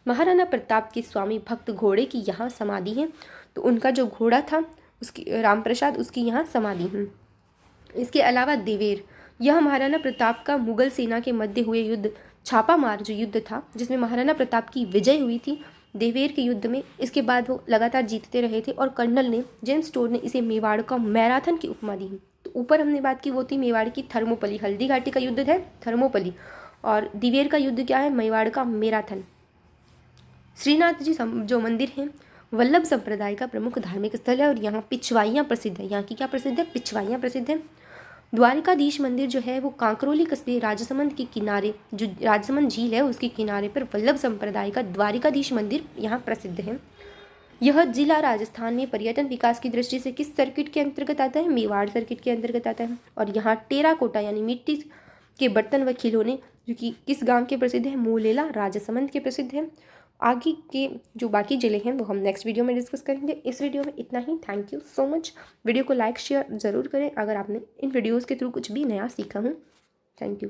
महाराणा प्रताप के स्वामी भक्त घोड़े की यहाँ समाधि है, तो उनका जो घोड़ा था उसकी, राम प्रसाद, उसकी यहाँ समाधि है। इसके अलावा देवेर, यह महाराणा प्रताप का मुगल सेना के मध्य हुए युद्ध, छापामार जो युद्ध था जिसमें महाराणा प्रताप की विजय हुई थी देवेर के युद्ध में। इसके बाद वो लगातार जीतते रहे थे और कर्नल ने, जेम्स टोड ने इसे मेवाड़ का मैराथन की उपमा दी। तो ऊपर हमने बात की वो थी मेवाड़ की थर्मोपली, हल्दी घाटी का युद्ध है थर्मोपली, और दिवेर का युद्ध क्या है? मेवाड़ का मैराथन। श्रीनाथ जी जो मंदिर है वल्लभ संप्रदाय का प्रमुख धार्मिक स्थल है और यहाँ पिछवाइयाँ प्रसिद्ध है। यहाँ की क्या प्रसिद्ध है? पिछवाइयाँ प्रसिद्ध है। द्वारिकाधीश मंदिर जो है वो कांकरोली कस्बे राजसमंद के किनारे, जो राजसमंद झील है उसके किनारे पर वल्लभ संप्रदाय का द्वारिकाधीश मंदिर यहाँ प्रसिद्ध है। यह जिला राजस्थान में पर्यटन विकास की दृष्टि से किस सर्किट के अंतर्गत आता है? मेवाड़ सर्किट के अंतर्गत आता है। और यहाँ टेराकोटा यानी मिट्टी के बर्तन व खिलौने जो कि किस गांव के प्रसिद्ध है? मोलेला, राजसमंद के प्रसिद्ध है। आगे के जो बाकी ज़िले हैं वो हम नेक्स्ट वीडियो में डिस्कस करेंगे। इस वीडियो में इतना ही। Thank you so much. Video को लाइक शेयर ज़रूर करें अगर आपने इन वीडियोज़ के थ्रू कुछ भी नया सीखा हो। Thank you.